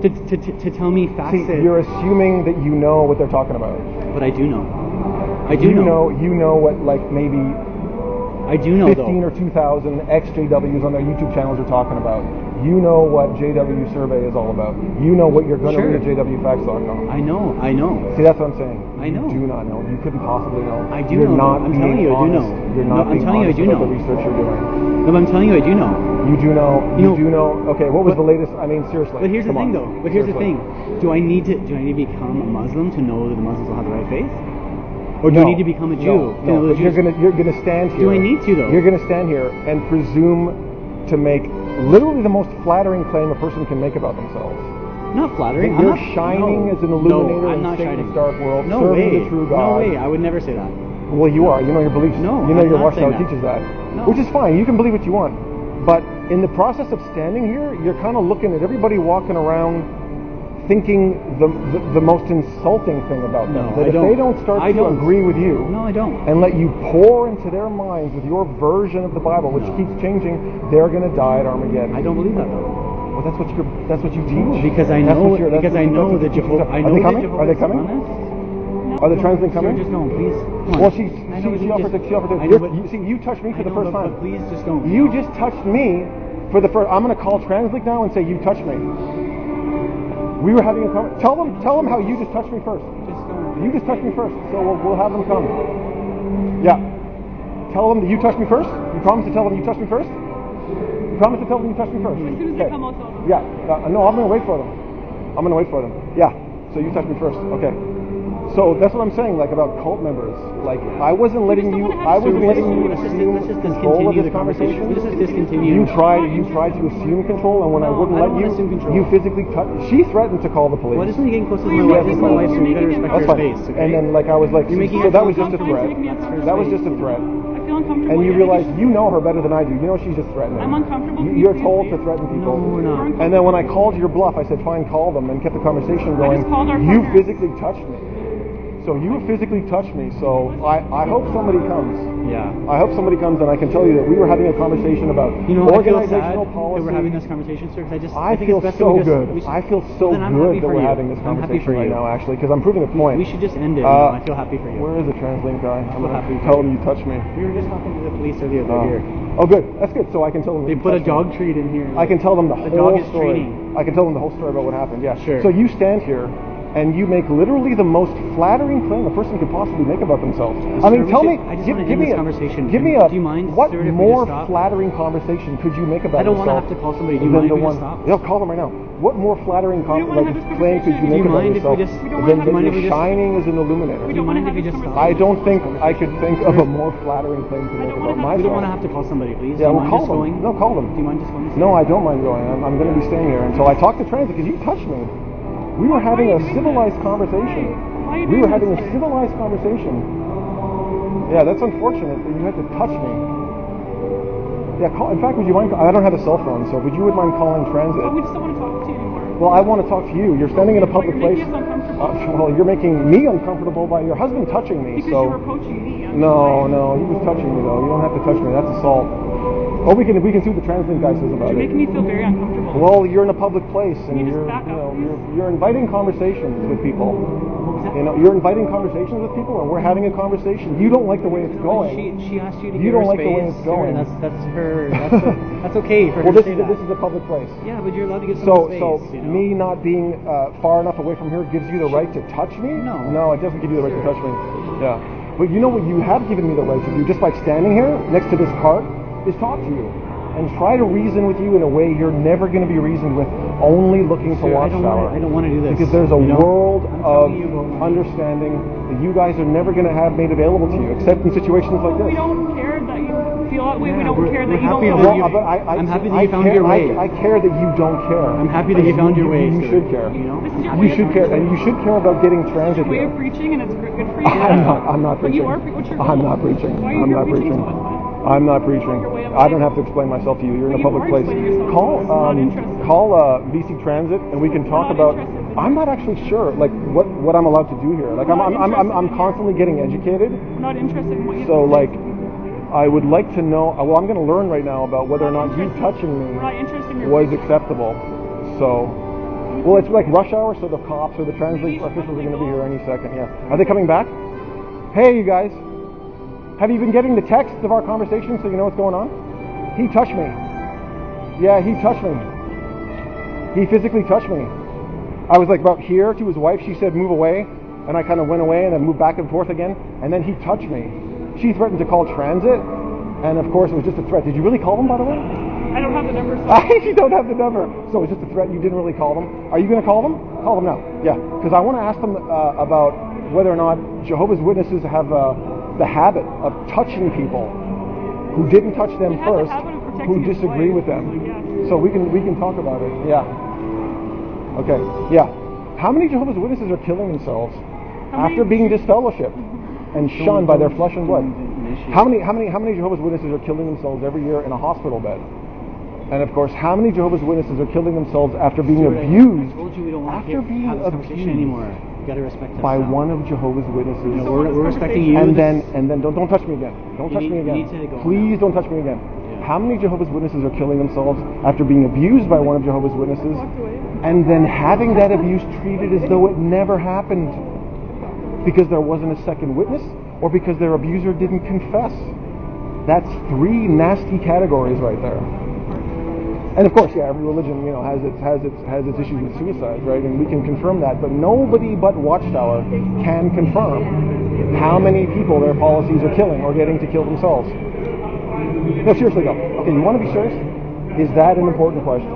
To tell me facts See, that. you're assuming that you know what they're talking about. But I do know. I do You know. know what, like, maybe I do know 15 though. or 2,000 ex-JWs on their YouTube channels are talking about. You know what JW Survey is all about. You know what you're going to Sure. read at jwfacts.com. I know. I know. See, that's what I'm saying. I know. You do not know. You couldn't possibly know. I do You're know. not I'm being telling you, I do honest. know. You're No, not I'm being telling you, I honest do about know. the research you're doing. No, but I'm telling you, I do know. You do know. You know- You do know. Okay, what was but- the latest? I mean, seriously. But here's the come thing, on. though. But here's the Seriously. thing. Do I need to become a Muslim to know that the Muslims don't have the right faith? Or do I No. need to become a Jew? No, to no, know but the you're Jews- gonna stand here. Do I need to, though? You're gonna stand here and presume to make literally the most flattering claim a person can make about themselves. Not flattering. That you're shining as an illuminator I'm in not Satan's shining. dark world, No serving way. the true God. No way. I would never say that. Well, you are. You know your beliefs. No, you know I'm your not saying watchtower that. teaches that, No. which is fine. You can believe what you want, but in the process of standing here, you're kind of looking at everybody walking around, thinking the most insulting thing about them. No, that I if don't. they don't start I to don't. agree with you, No, I don't. and let you pour into their minds with your version of the Bible, which No. keeps changing, they're going to die at Armageddon. I don't believe that though. Well, that's what you teach. Because I That's know what you're- that's because what I you- know that's what the you teach. Jehovah. I know Are they the coming? Jehovah's Are they coming? No. Are the translating Sir, coming? just don't, please. Come on. Well, she I know, offered just- to. She offered to. I know, but- You see, you touched me for I the know, first but time. please just don't. You just touched me for the first. I'm going to call Translink now and say you touched me. We were having a conversation. Tell them how you just touched me first. Just don't. You just touched me first, so we'll have them come. Yeah. Tell them that you touched me first. You promise to tell them you touched me first. You promise to tell them you touched me first. As soon as they come, I'll tell them. Yeah. No, I'm going to wait for them. I'm going to wait for them. Yeah. So you touched me first. Okay. So that's what I'm saying, like about cult members. Like I wasn't letting don't you. wanna have I a was letting conversation. you Let's just- assume let's just control of discontinue this the conversation. conversation. Let's just discontinue. You tried to assume control, and when I No, wouldn't I let don't you, wanna assume control. you physically touched. She threatened to call the police. Well, this is getting close to Well, my you're wife. This is my making wife, it- so you gotta you're making respect it That's her fine. space. Okay? And then like I was like, You're making so it that was feel just a uncomfortable. threat. Make me uncomfortable. That was just a threat. I feel uncomfortable. And you Yeah, realize because you know her better than I do. You know she's just threatening. I'm uncomfortable. Can you You're please told to leave? threaten people. No, we're not. And then when I called your bluff, I said, fine, call them, and kept the conversation going. just called our You partners. physically touched me. So you physically touched me. So I hope somebody comes. Yeah. I hope somebody comes, and I can tell you that we were having a conversation about You know, I feel sad organizational that policy. we're having this conversation, sir. Because I think feel it's best so that we just, good. we should- I feel so Well, then I'm good happy that for we're you. having this I'm happy conversation for right you. now, actually, because I'm proving a point. We should just end it. I feel happy for you. Where is the translink guy? I'm feel gonna happy for tell you. them you touched me. We were just talking to the police earlier. They're here. Oh, good. That's good. So I can tell them. They you put a touched me. dog treat in here. I can tell them the The whole dog is story. training. I can tell them the whole story about what happened. Yeah. Sure. So you stand here and you make literally the most flattering claim a person could possibly make about themselves. I mean, we tell should- me. I just give wanna give end me this a conversation. Give me Do a. you mind, What sir, if we more just stop? flattering conversation could you make about I don't yourself? want to have to call somebody. Do you than mind the if we one? just stop? Yeah, call them right now. What more flattering don't wanna have this claim could you conversation. make Do you about mind if we yourself just- We don't than wanna have that this you're conversation. shining as an illuminator? We Do you don't mind wanna if we have just this stop? I don't think I could think of a more flattering claim to make don't about wanna have myself. We don't want to have to call somebody, please. Yeah, Do you well, mind call just them. going? No, call them. Do you mind just going? No, I don't mind going. I'm going to be staying here until I talk to transit because you touched me. We were having a civilized conversation. Why are you We were doing having a this? civilized conversation. Yeah, that's unfortunate that you had to touch me. Yeah, in fact, would you mind? I don't have a cell phone, so would you mind calling transit? Oh, we just don't want to talk to you anymore. Well, I want to talk to you. You're standing in a public You're place. making us uncomfortable. Well, you're making me uncomfortable by your husband touching me. Because so you're approaching me. no, he was touching me though. You don't have to touch me. That's assault. Oh, we can see what the translink guy says about You're it. making me feel very uncomfortable. Well, you're in a public place, and Can you just you're, back you up, know, please? you're inviting conversations with people. You know, you're inviting conversations with people, and we're having a conversation. You don't like the way it's going. She asked you to You give don't her like the way space. it's going. Sure, that's her. That's okay for Well, her this to say is that. this is a public place. Yeah, but you're allowed to give So, someone space. you know? me not being far enough away from here gives you the right to touch me? No. it doesn't give you the right to touch me. Yeah, but you know what you have given me the right to do, just by standing here next to this cart, is talk to you and try to reason with you in a way you're never going to be reasoned with, only looking to Sir, I Watchtower. don't want to do this. Because there's a you know? world I'm of telling you about- understanding that you guys are never going to have made available to you, except in situations like this. We don't care that you feel that way. Yeah, we don't we're- care we're that you don't happy feel that that you- way. I'm happy that you found your way. I care that you don't care. I'm happy that you found your way. You sir. should care. You know? This is your You way should of care, and you should care about getting transit way here. of preaching, and it's good for you. I'm not But preaching. you are. What's your I'm goal? not preaching. Why are you I'm here not preaching. to us then? I'm not preaching. Your way of I don't life. have to explain myself to you. You're in But a you public are place. explaining yourself to Call us. Not interested. call BC Transit, and we can talk not about. interested. I'm not actually sure, like what I'm allowed to do here. Like We're not I'm interested. constantly getting educated. We're not interested in what you So have to like, say. I would like to know. Well, I'm going to learn right now about whether or not you touching We're me not interested in your was preaching. acceptable. So. Well, it's like rush hour, so the cops or the translate officials are going to be here any second. Yeah. Are they coming back? Hey, you guys. Have you been getting the text of our conversation so you know what's going on? He touched me. Yeah, he touched me. He physically touched me. I was like about here to his wife. She said, move away. And I kind of went away and then moved back and forth again. And then he touched me. She threatened to call transit. And of course, it was just a threat. Did you really call them, by the way? I don't have the number. So You don't have the number. So it was just a threat. You didn't really call them. Are you going to call them? Call them now. Yeah. Because I want to ask them about whether or not Jehovah's Witnesses have the habit of touching people who didn't touch them They have the first, habit of protecting who his disagree wife, with them. so yes. So we can talk about it. Yeah. Okay. Yeah. How many Jehovah's Witnesses are killing themselves after being disfellowshipped and shunned by their flesh and blood? How many Jehovah's Witnesses are killing themselves every year in a hospital bed? And of course, how many Jehovah's Witnesses are killing themselves after being abused? I told you we don't want After to being have this conversation anymore. You got to respect us. by one of Jehovah's Witnesses. No, we're respecting you. And then don't touch me again. Don't touch me again. You need to go Please now. don't touch me again. How many Jehovah's Witnesses are killing themselves after being abused by one of Jehovah's Witnesses and then having that abuse treated as though it never happened because there wasn't a second witness or because their abuser didn't confess? That's 3 nasty categories right there. And of course, yeah, every religion, has its issues with suicide, right? And we can confirm that, but nobody but Watchtower can confirm how many people their policies are killing or getting to kill themselves. No, seriously though. Okay, you want to be serious? Is that an important question?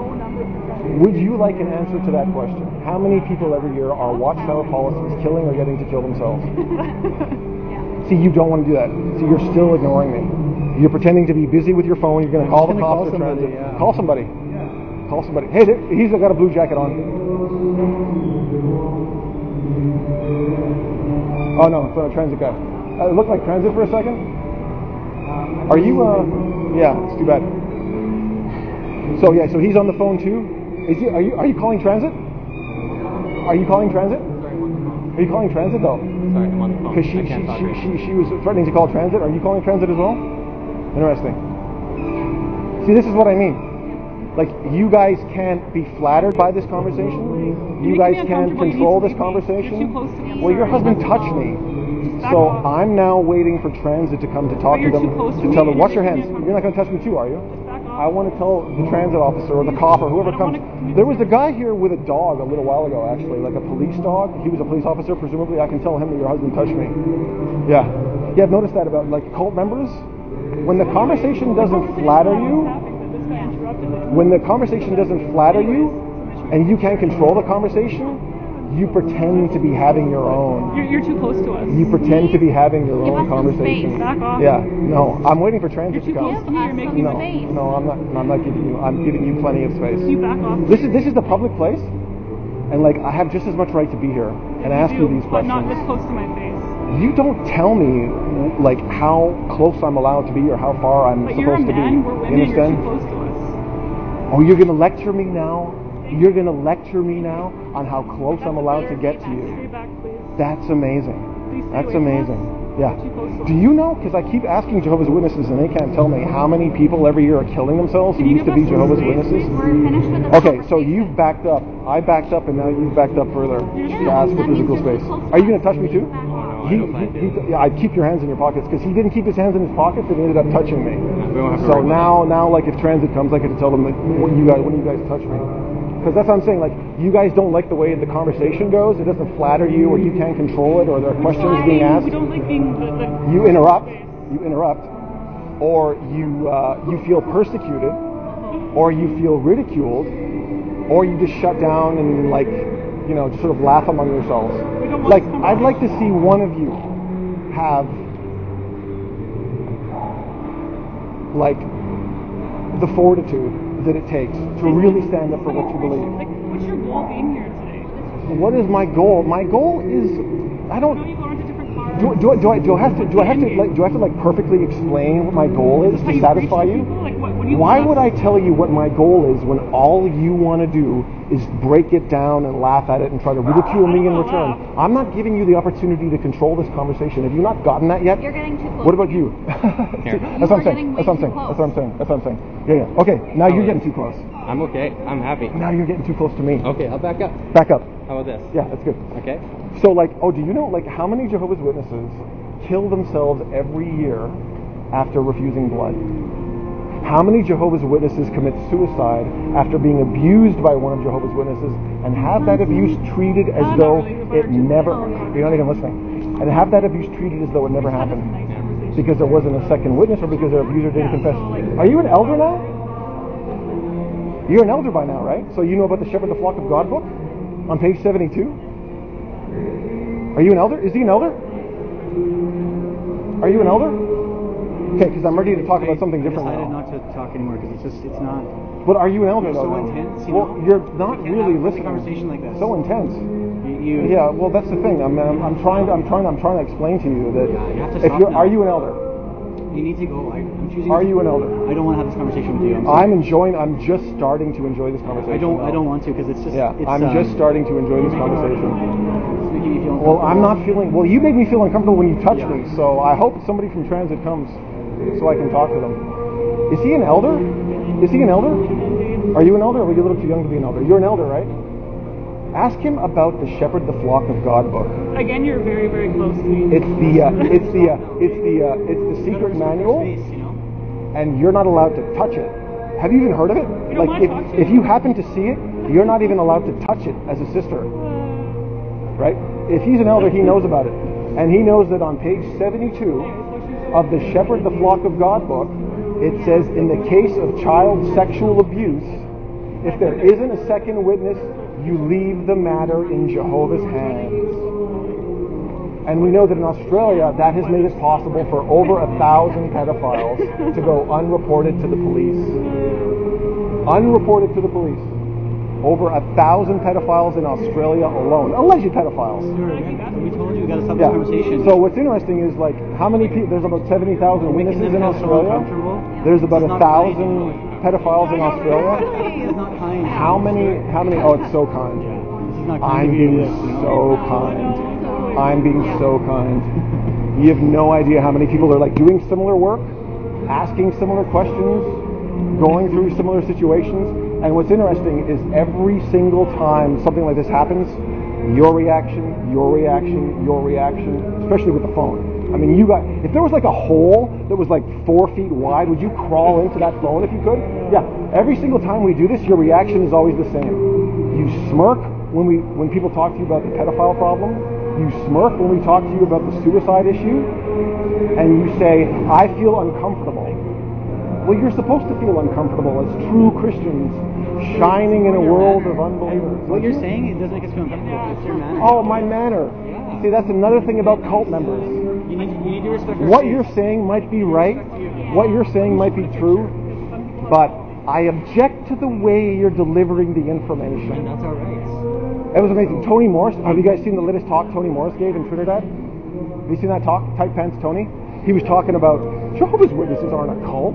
Would you like an answer to that question? How many people every year are Watchtower policies killing or getting to kill themselves? See, you don't want to do that. See, you're still ignoring me. You're pretending to be busy with your phone. You're going to call the cops or transit. Call somebody. Call somebody. Hey, he's got a blue jacket on. Oh no, it's not a transit guy. It looked like transit for a second. Are you? Yeah, it's too bad. So yeah, so he's on the phone too. Is he? Are you calling transit? Are you calling transit? Are you calling transit though? Sorry, I'm on the phone. Because she was threatening to call transit. Are you calling transit as well? Interesting. See, this is what I mean. Like, you guys can't be flattered by this conversation. You guys can't control this conversation. Well, your husband touched me. So I'm now waiting for transit to come to talk to them, to tell them, watch your hands. You're not going to touch me too, are you? I want to tell the transit officer or the cop or whoever comes. There was a guy here with a dog a little while ago, actually, like a police dog. He was a police officer, presumably. I can tell him that your husband touched me. Yeah. Yeah, I've noticed that about, like, cult members. When the conversation doesn't flatter you, and you can't control the conversation, you pretend to be having your own. You're too close to us. You pretend to be having your own conversation. Back off. Yeah. No, I'm waiting for transit to You're too come. close to me. You're making space. No, I'm not giving you. I'm giving you plenty of space. You back off. This is the public place, and like I have just as much right to be here and ask you these But questions. not this close to my face. You don't tell me like how close I'm allowed to be or how far I'm But supposed to be. you're a man. We're women. You understand? You're too close to us. Oh, you're going to lecture me now? You're going to lecture me now on how close I'm allowed to get to you? Stay back, please. That's amazing. Please stay That's away from amazing. us. Yeah. Too close to Do us. you know? Because I keep asking Jehovah's Witnesses and they can't tell me how many people every year are killing themselves who Can you used to give be us some Jehovah's space, Witnesses. please? We're finished with the Okay, so conversation. you've backed up. I backed up and now you've backed up further Yeah, to ask for that means physical you're too space. close to Are you us. going to touch me too? Back Oh, off. no, I don't plan to. Yeah, I'd keep your hands in your pockets because he didn't keep his hands in his pockets and he ended up touching me. We won't have to So worry about now, like if transit comes, I get to tell them that when you guys touch me. Because that's what I'm saying. Like you guys don't like the way the conversation goes. It doesn't flatter you, or you can't control it, or there are questions being asked. We don't like being the You interrupt. You interrupt, or you feel persecuted, or you feel ridiculed, or you just shut down and like just sort of laugh among yourselves. Like I'd like to see one of you have like the fortitude that it takes to really stand up for what you believe. Like, what's your goal being here today? What is my goal? My goal is I I know don't. you go into different cars. Do I have to perfectly explain what my goal is to satisfy you? Why would I tell you what my goal is when all you want to do is break it down and laugh at it and try to ridicule me in return? I'm not giving you the opportunity to control this conversation. Have you not gotten that yet? You're getting too close. What about you? Here. That's what I'm saying. getting That's what I'm way saying. too That's what I'm saying. That's what I'm saying. Yeah. Okay. Now you're getting too close. I'm okay. I'm happy. Now you're getting too close to me. Okay, I'll back up. Back up. How about this? Yeah, that's good. Okay. So do you know how many Jehovah's Witnesses kill themselves every year after refusing blood? How many Jehovah's Witnesses commit suicide after being abused by one of Jehovah's Witnesses and have that abuse treated as though it never, you're not even listening, and have that abuse treated as though it never happened because there wasn't a second witness or because their abuser didn't confess? Are you an elder now? You're an elder by now, right? So you know about the Shepherd the Flock of God book on page 72? Are you an elder? Is he an elder? Are you an elder? Okay, because I'm ready to talk about something I different decided now. not to talk anymore because it's not. But are you an elder You're though? so now? intense, you well, know? you're not We can't really have a listening. conversation like this. So intense. You Yeah, well, that's the thing. I'm trying to explain to you that Yeah, you have to if stop you're, now. are you an elder? You need to go. I'm choosing. Are you an elder? I don't want to have this conversation with you. I'm just starting to enjoy this conversation. I don't want to because it's just. Yeah, it's, I'm just starting to enjoy this conversation. It's making me feel Well, I'm not feeling. Well, you made me feel uncomfortable when you touched Yeah. me, so I hope somebody from transit comes so I can talk to them. Is he an elder? Is he an elder? Are you an elder? Or are you a little too young to be an elder? You're an elder, right? Ask him about the Shepherd the Flock of God book. Again, you're very, very close to me. It's the secret manual, Space, you know? and you're not allowed to touch it. Have you even heard of it? You don't Like, wanna talk to if you happen to see it, you're not even allowed to touch it as a sister, right? If he's an elder, he knows about it, and he knows that on page 72 of the Shepherd the Flock of God book, it says, in the case of child sexual abuse, if there isn't a second witness, you leave the matter in Jehovah's hands. And we know that in Australia, that has made it possible for over 1,000 pedophiles to go unreported to the police. Unreported to the police. Over 1,000 pedophiles in Australia alone. Alleged pedophiles. We told you we got to stop this conversation. So what's interesting is, like, how many people? There's about 70,000 witnesses in Australia. There's about 1,000 pedophiles in Australia. It's not kind. How many? Oh, it's so kind. This is not kind I'm of you. being so kind. I'm being so kind. You have no idea how many people are, like, doing similar work, asking similar questions, going through similar situations. And what's interesting is every single time something like this happens, your reaction, especially with the phone. I mean, if there was like a hole that was like 4 feet wide, would you crawl into that phone if you could? Yeah. Every single time we do this, your reaction is always the same. You smirk when people talk to you about the pedophile problem. You smirk when we talk to you about the suicide issue. And you say, I feel uncomfortable. Well, you're supposed to feel uncomfortable as true Christians, shining in a world of unbelievers. What you're saying, it doesn't make us feel uncomfortable. It's your manner. Oh, my manner. Yeah. See, that's another thing about cult members. You need to respect our What faith. you're saying might be right, what you're saying might be true, but I object to the way you're delivering the And information. that's our rights. It was amazing. Tony Morris, have you guys seen the latest talk Tony Morris gave in Trinidad? Have you seen that talk? Tight Pants Tony? He was talking about Jehovah's Witnesses aren't a cult.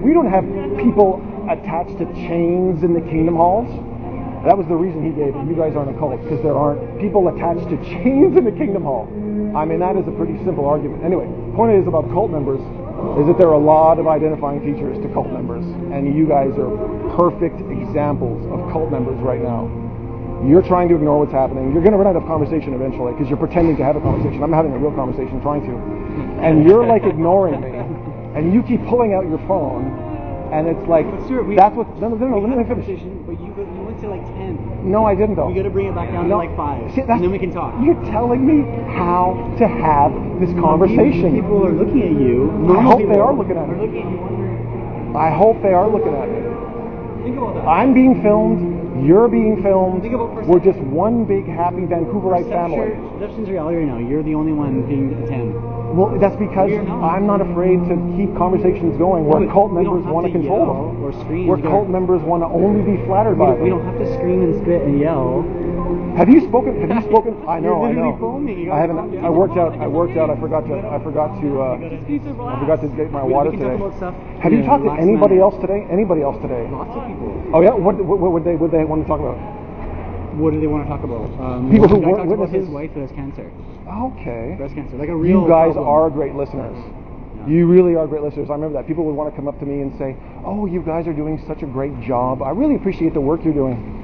We don't have people attached to chains in the kingdom halls. That was the reason he gave it. You guys aren't a cult because there aren't people attached to chains in the kingdom hall. I mean, that is a pretty simple argument. Anyway, point is about cult members is that there are a lot of identifying features to cult members, and you guys are perfect examples of cult members right now. You're trying to ignore what's happening. You're going to run out of conversation eventually because you're pretending to have a conversation. I'm having a real conversation, trying to, and you're like ignoring me, and you keep pulling out your phone. And it's like, But Stuart, that's what, no, we let had me a finish. conversation, but you went to like 10. No, I didn't though. We got to bring it back down to like 5, See, and then we can talk. You're telling me how to have this conversation. People are looking at you. I hope they are looking at Are me. looking at you wondering. I hope they are looking at me. Think about that. I'm being filmed, you're being filmed, Think about we're just one big happy Vancouverite family. Perception's reality right now. You're the only one being a 10. Well, that's because We're not. I'm not afraid to keep conversations going where But cult we don't members have want to to control yell them. or scream. Where We cult don't- members want to only be flattered by We them. don't have to scream and spit and yell. Have you spoken? I know. You're literally foaming. You I gotta haven't. calm down. I worked out. I forgot to. Just need to relax. I forgot to get my We water can today. talk about stuff Have in you a talked to relaxed anybody manner. else today? Anybody else today? Lots of people. Oh yeah. What would they want to talk about? What do they want to talk about? People who one guy weren't talked about his witnesses? wife who has cancer. Okay. Breast cancer. Like a real You guys problem. are great listeners. Yeah. You really are great listeners. I remember that people would want to come up to me and say, "Oh, you guys are doing such a great job. I really appreciate the work you're doing."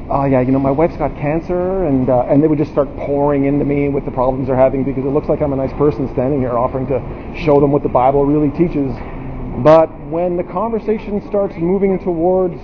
Oh yeah, my wife's got cancer, and they would just start pouring into me with the problems they're having because it looks like I'm a nice person standing here offering to show them what the Bible really teaches. But when the conversation starts moving towards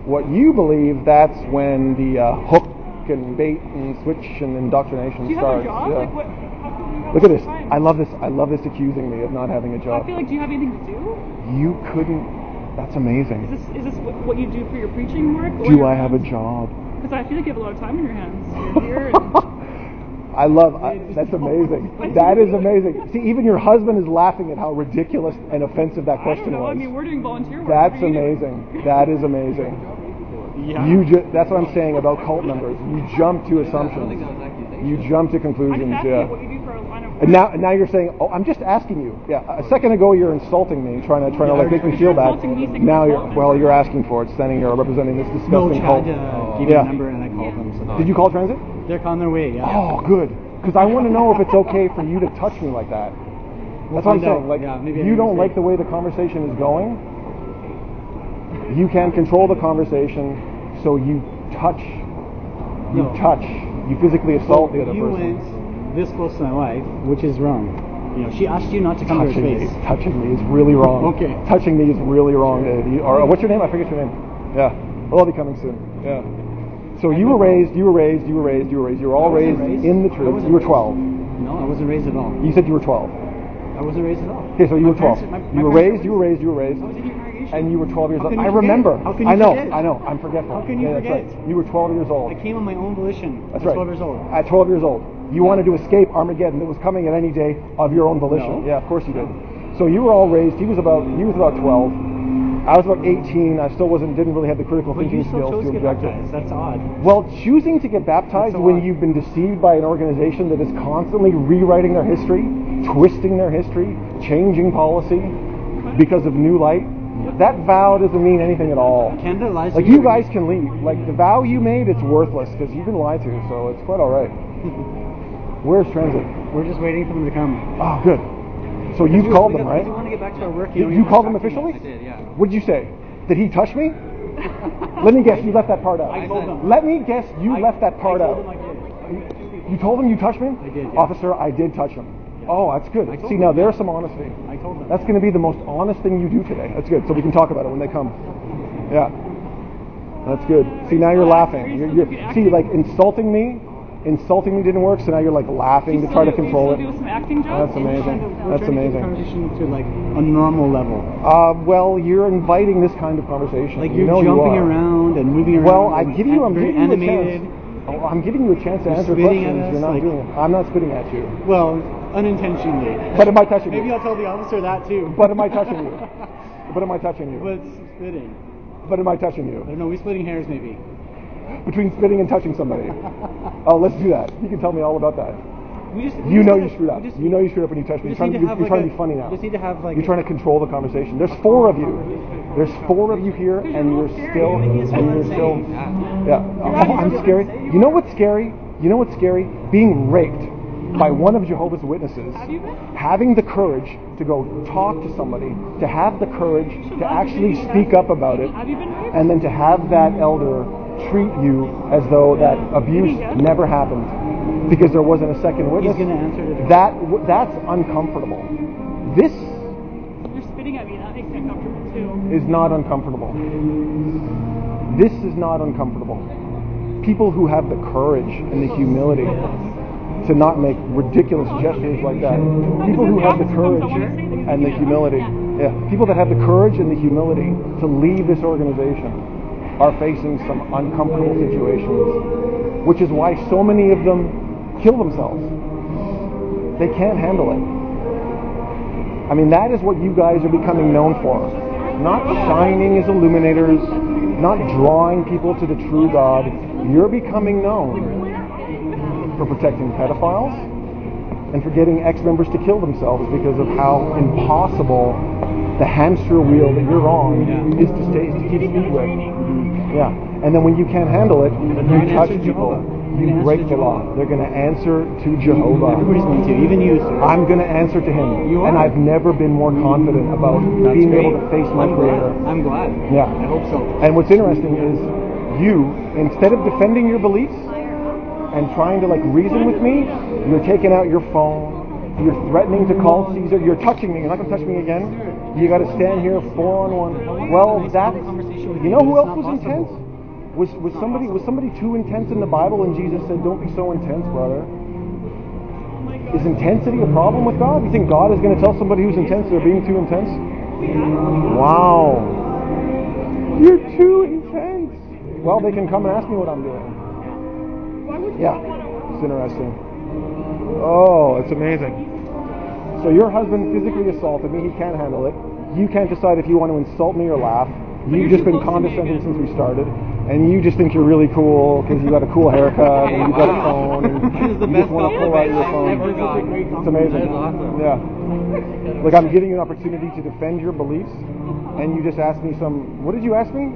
what you believe, that's when the hook and bait and switch and indoctrination Do you have starts. a job? Yeah. Like what? How come you have Look at so this. much time? I love this. I love this accusing me of not having a I job. feel like, do you have anything to do? You couldn't. That's amazing. Is this what you do for your preaching work? Do I have a job? Because I feel like you have a lot of time in your hands. You're here and I love. That's amazing. That is amazing. See, even your husband is laughing at how ridiculous and offensive that I question don't know. was. I mean, we're doing volunteer work. That's What are you doing? amazing. That is amazing. Yeah. That's what I'm saying about cult members. You jump to assumptions. You jump to I just conclusions. asked Yeah. you what you do for a line of work. And now you're saying, oh, I'm just asking you. Yeah. A second ago you're insulting me, trying to like make me feel bad. Insulting me, saying Now I'm a you're cult well, member. you're asking for it, standing here representing this No, disgusting cult. Chad gave me Yeah. a number and I called them. So Did you call transit? they're on their way. Yeah. Oh, good. Because I want to know if it's okay for you to touch me like that. That's what I'm find out. saying. Like, Yeah, maybe I you made a don't like mistake. the way the conversation is going. You can't control the conversation, so you touch. You No. touch. You physically assault the other You person. went this close to my wife, which is wrong. You know, she asked you not to come to her space. Touching me is really wrong. Okay. Touching me is really wrong. What's your name? I forget your name. Yeah. Well, I'll be coming soon. Yeah. So you were raised. You were all raised in the truth. You were 12. No, I wasn't raised at all. You said you were 12. I wasn't raised at all. Okay, so you My were 12. parents- You were parents raised. You were raised. You were raised. I was in your congregation. And you were 12 years How old. can I you forget? remember. How can you I know. forget? I know. I'm forgetful. How can you Yeah, that's forget? right. You were 12 years old. I came on my own volition. That's at right. 12 years old. At 12 years old. You wanted to escape Armageddon that was coming at any day of your own volition. No. Yeah, of course you did. So you were all raised. He was about 12. I was about 18. I still didn't really have the critical But thinking you still skills chose to to get object it. baptized. That's odd. Well, choosing to get baptized That's so when odd. you've been deceived by an organization that is constantly rewriting their history, twisting their history, changing policy because of new light, that vow doesn't mean anything at all. Canada lies Like, to you guys can leave. Like, the vow you made, it's worthless because you've been lied to, so it's quite all right. Where's transit? We're just waiting for them to come. Oh, good. So you've called them, right? We want to get back to our work. You called them officially? I did, yeah. What did you say? Did he touch me? Let me guess, you left that part out. I told them. Let me guess, you left that part I out. told them I did. You told him you touched me? I did, yeah. Officer, I did touch him. Yeah. Oh, that's good. I told See, them, now yeah. there's some honesty. I told them. That's going to be the most honest thing you do today. That's good. So we can talk about it when they come. Yeah. That's good. See, now you're laughing. See, like, insulting me didn't work, so now you're like laughing to try to control it. Do some acting jobs. That's amazing. We're That's trying to amazing. keep the conversation to like a normal level. Well, you're inviting this kind of conversation. Like You you're know you jumping are. around and moving around. Well, I'm and giving you a very chance. animated. Oh, I'm giving you a chance to You're answer spitting questions. at us, You're not like- doing it. I'm not spitting at you. Well, unintentionally. But am I touching Maybe you? I'll tell the officer that too. But am I touching you? But am I touching you? But spitting. But am I touching I you? don't know. We splitting hairs maybe. Between spitting and touching somebody. Oh, let's do that. You can tell me all about that. We You know you screwed up. You know you screwed up when you touched me. we You're just trying, need to have you're like trying to be funny now. We just need to have like. You're trying to control the conversation. There's 4 of you. There's 4 of you here, and you're still, yeah. Oh, I'm scary. You know what's scary? You know what's scary? Being raped by one of Jehovah's Witnesses. Have you been? Having the courage to go talk to somebody, to have the courage to actually speak up about it, Have you been raped? and then to have that elder treat you as though that abuse never happened because there wasn't a second witness. He's gonna answer to the That's uncomfortable. This You're spitting at me. That makes me uncomfortable too. is not uncomfortable. This is not uncomfortable. People who have the courage and the humility to not make ridiculous gestures like that. People who have the courage and the humility. Yeah. People that have the courage and the humility to leave this organization are facing some uncomfortable situations, which is why so many of them kill themselves. They can't handle it. I mean, that is what you guys are becoming known for. Not shining as illuminators, not drawing people to the true God. You're becoming known for protecting pedophiles and for getting ex-members to kill themselves because of how impossible the hamster wheel that you're on is to keep speed with. Yeah. And then when you can't handle it, you touch people. You break the law. They're going to answer to Jehovah. Everybody's going to, even you, sir. I'm going to answer to him. You are. And I've never been more confident about That's being great. able to face my I'm Creator. glad. I'm glad. Yeah. I hope so. And what's interesting is you, instead of defending your beliefs and trying to like reason with me, you're taking out your phone, you're threatening to call Caesar, you're touching me, you're not going to touch me again. You got to stand here 4-on-1. Well, that's, you know who else was intense? Was somebody too intense in the Bible, and Jesus said, "Don't be so intense, brother." Is intensity a problem with God? You think God is going to tell somebody who's intense they're being too intense? Wow. You're too intense. Well, they can come and ask me what I'm doing. Yeah, it's interesting. Oh, it's amazing. So your husband physically assaulted me. He can't handle it. You can't decide if you want to insult me or laugh. You've just been condescending since we started. And you just think you're really cool because you got a cool haircut and you got a phone and you just want to pull out your phone. It's amazing. That is awesome. Yeah. Like I'm giving you an opportunity to defend your beliefs, and you just asked me some. What did you ask me?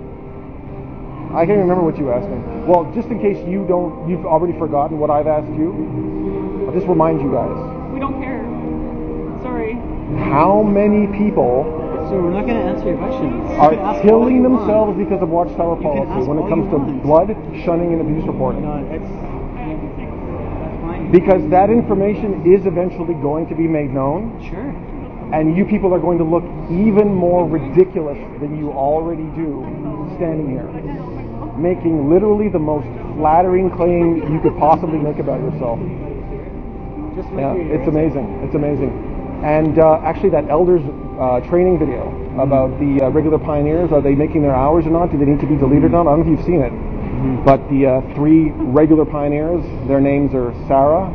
I can't remember what you asked me. Well, just in case you've already forgotten what I've asked you, I'll just remind you guys. We don't care. Sorry. How many people So we're not going to answer your questions. are killing themselves because of Watchtower policy when it comes to want. blood, shunning, and abuse reporting? No, that's fine. Because that information is eventually going to be made known, Sure. and you people are going to look even more ridiculous than you already do standing here, making literally the most flattering claim you could possibly make about yourself. Just Yeah, it's amazing. It's amazing. And actually, that elders training video about the regular pioneers, are they making their hours or not? Do they need to be deleted or not? I don't know if you've seen it. But the 3 regular pioneers, their names are Sarah,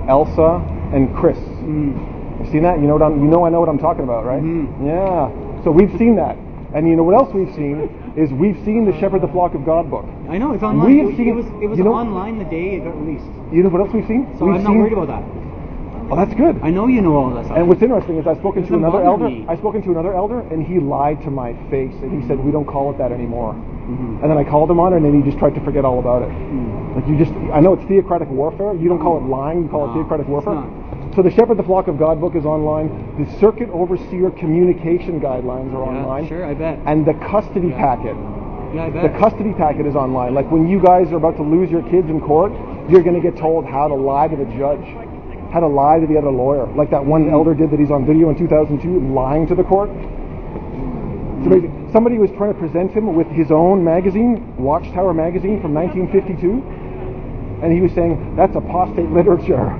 Elsa, and Chris. You've seen that? I know what I'm talking about, right? Yeah. So we've seen that. And you know what else we've seen is we've seen the Shepherd the Flock of God book. I know, it's online. We have seen, it was online the day it got released. You know what else we've seen? So we've I'm not worried about that. Oh, that's good. I know you know all that stuff. And what's interesting is I've spoken to Doesn't another bother elder. me. I've spoken to another elder, and he lied to my face, and he said we don't call it that anymore. And then I called him on it, and then he just tried to forget all about it. Like I know it's theocratic warfare. You don't call it lying. You call it theocratic warfare. not. So the Shepherd the Flock of God book is online. The Circuit Overseer Communication Guidelines are online. Sure, I bet. And the custody packet. Yeah, I bet. The custody packet is online. Like when you guys are about to lose your kids in court, you're going to get told how to lie to the judge, how to lie to the other lawyer. Like that one elder did that he's on video in 2002, lying to the court. It's amazing. Somebody was trying to present him with his own magazine, Watchtower magazine from 1952, and he was saying, that's apostate literature.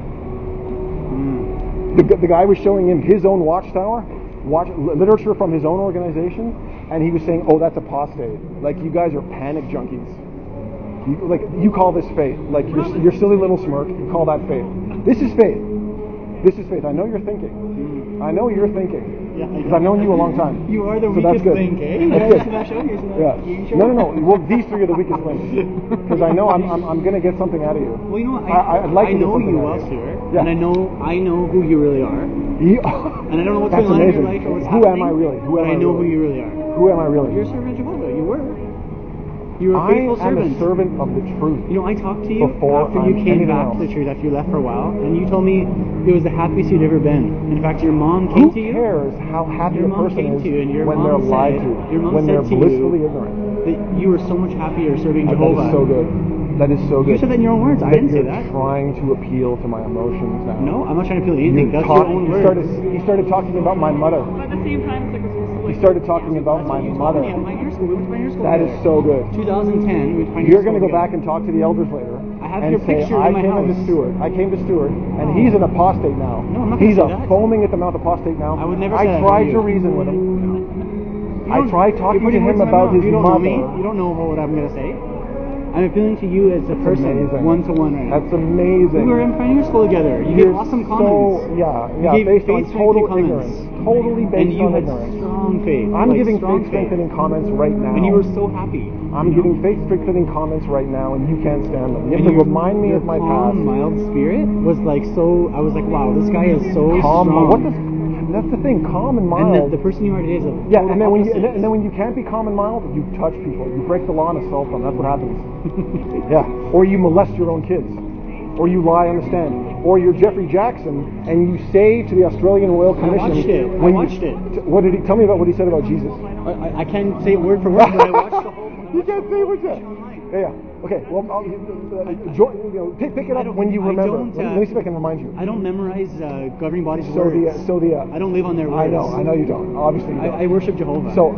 The guy was showing him his own Watchtower, literature from his own organization, and he was saying, oh, that's apostate. Like, you guys are panic junkies. You call this faith. Like, your silly little smirk, you call that faith. This is faith. This is faith. I know you're thinking. I know you're thinking. Because I've known you a long time. You are the so that's weakest good. link, eh? That's You good. guys show you Yeah. No. Well, these 3 are the weakest links. Because I know I'm going to get something out of you. Well, you know, I'd like I to get know something you out well, of you. Stuart, Yeah. and I know who you really are. And I don't know what's That's going on in your amazing. life or what's Who happening. am I really? Who am but I I know really? who you really are. Who am I really? You're a servant of Jehovah. You were. You were a I faithful am servant. a servant of the truth. You know, I talked to you Before after you I'm came anything back else. to the church, after you left for a while, and you told me it was the happiest you'd ever been. In fact, your mom came Who to you. cares how happy Your a mom person came is to you and your when mom they're lied said- to, your mom when they're said to blissfully you ignorant? That you were so much happier serving That Jehovah. is so good. That is so good. You said that in your own words. I didn't say You're that. trying to appeal to my emotions now. No, I'm not trying to appeal to anything. That's your own words. He started talking about my mother. But at the same time, it's like we're supposed to He started talking about my You told mother. me at Pioneer School. We went to Pioneer School That is together. so good. 2010. We went to Pioneer You're going to School go back together. and talk to the elders later. I have and your say, picture I in my came house. to Stewart. I came to Stewart, and he's an apostate now. No, I'm not gonna He's say a that. foaming at the mouth apostate now. I would never I say that tried to to you. reason with him. You I don't- tried you're talking to putting him words in my about mouth. his You don't mother. know me. You don't know what I'm going to say. I'm appealing to you as a person, Amazing. one-to-one right now. That's amazing. We were in Pioneer School together. You You're gave awesome so, comments. yeah, gave based on faith-strengthening total comments. ignorance. Totally And based you on had ignorance. strong faith. I'm like giving strong faith strengthening comments right now. And you were so happy. I'm giving faith strengthening comments right now, and you can't stand them. You have And to remind me your of my calm, past. mild spirit was like so. I was like, wow, this guy is so Calm. strong. What does? That's the thing. Calm and mild. And the person you are today is a Yeah, total and then when you opposite. and then when you can't be calm and mild, you touch people. You break the law and assault them. That's what happens. Yeah, or you molest your own kids, or you lie on the stand, or you're Jeffrey Jackson and you say to the Australian Royal Commission. watched it. I watched it. What did he tell me about what he said about Jesus? I can't say it word for word, but I watched the whole. You can't say what you said. Yeah. Okay. Well, pick it up when you remember. Let me see if I can remind you. I don't memorize governing bodies' So words. the I don't live on their words. I know you don't. Obviously you don't. I worship Jehovah. So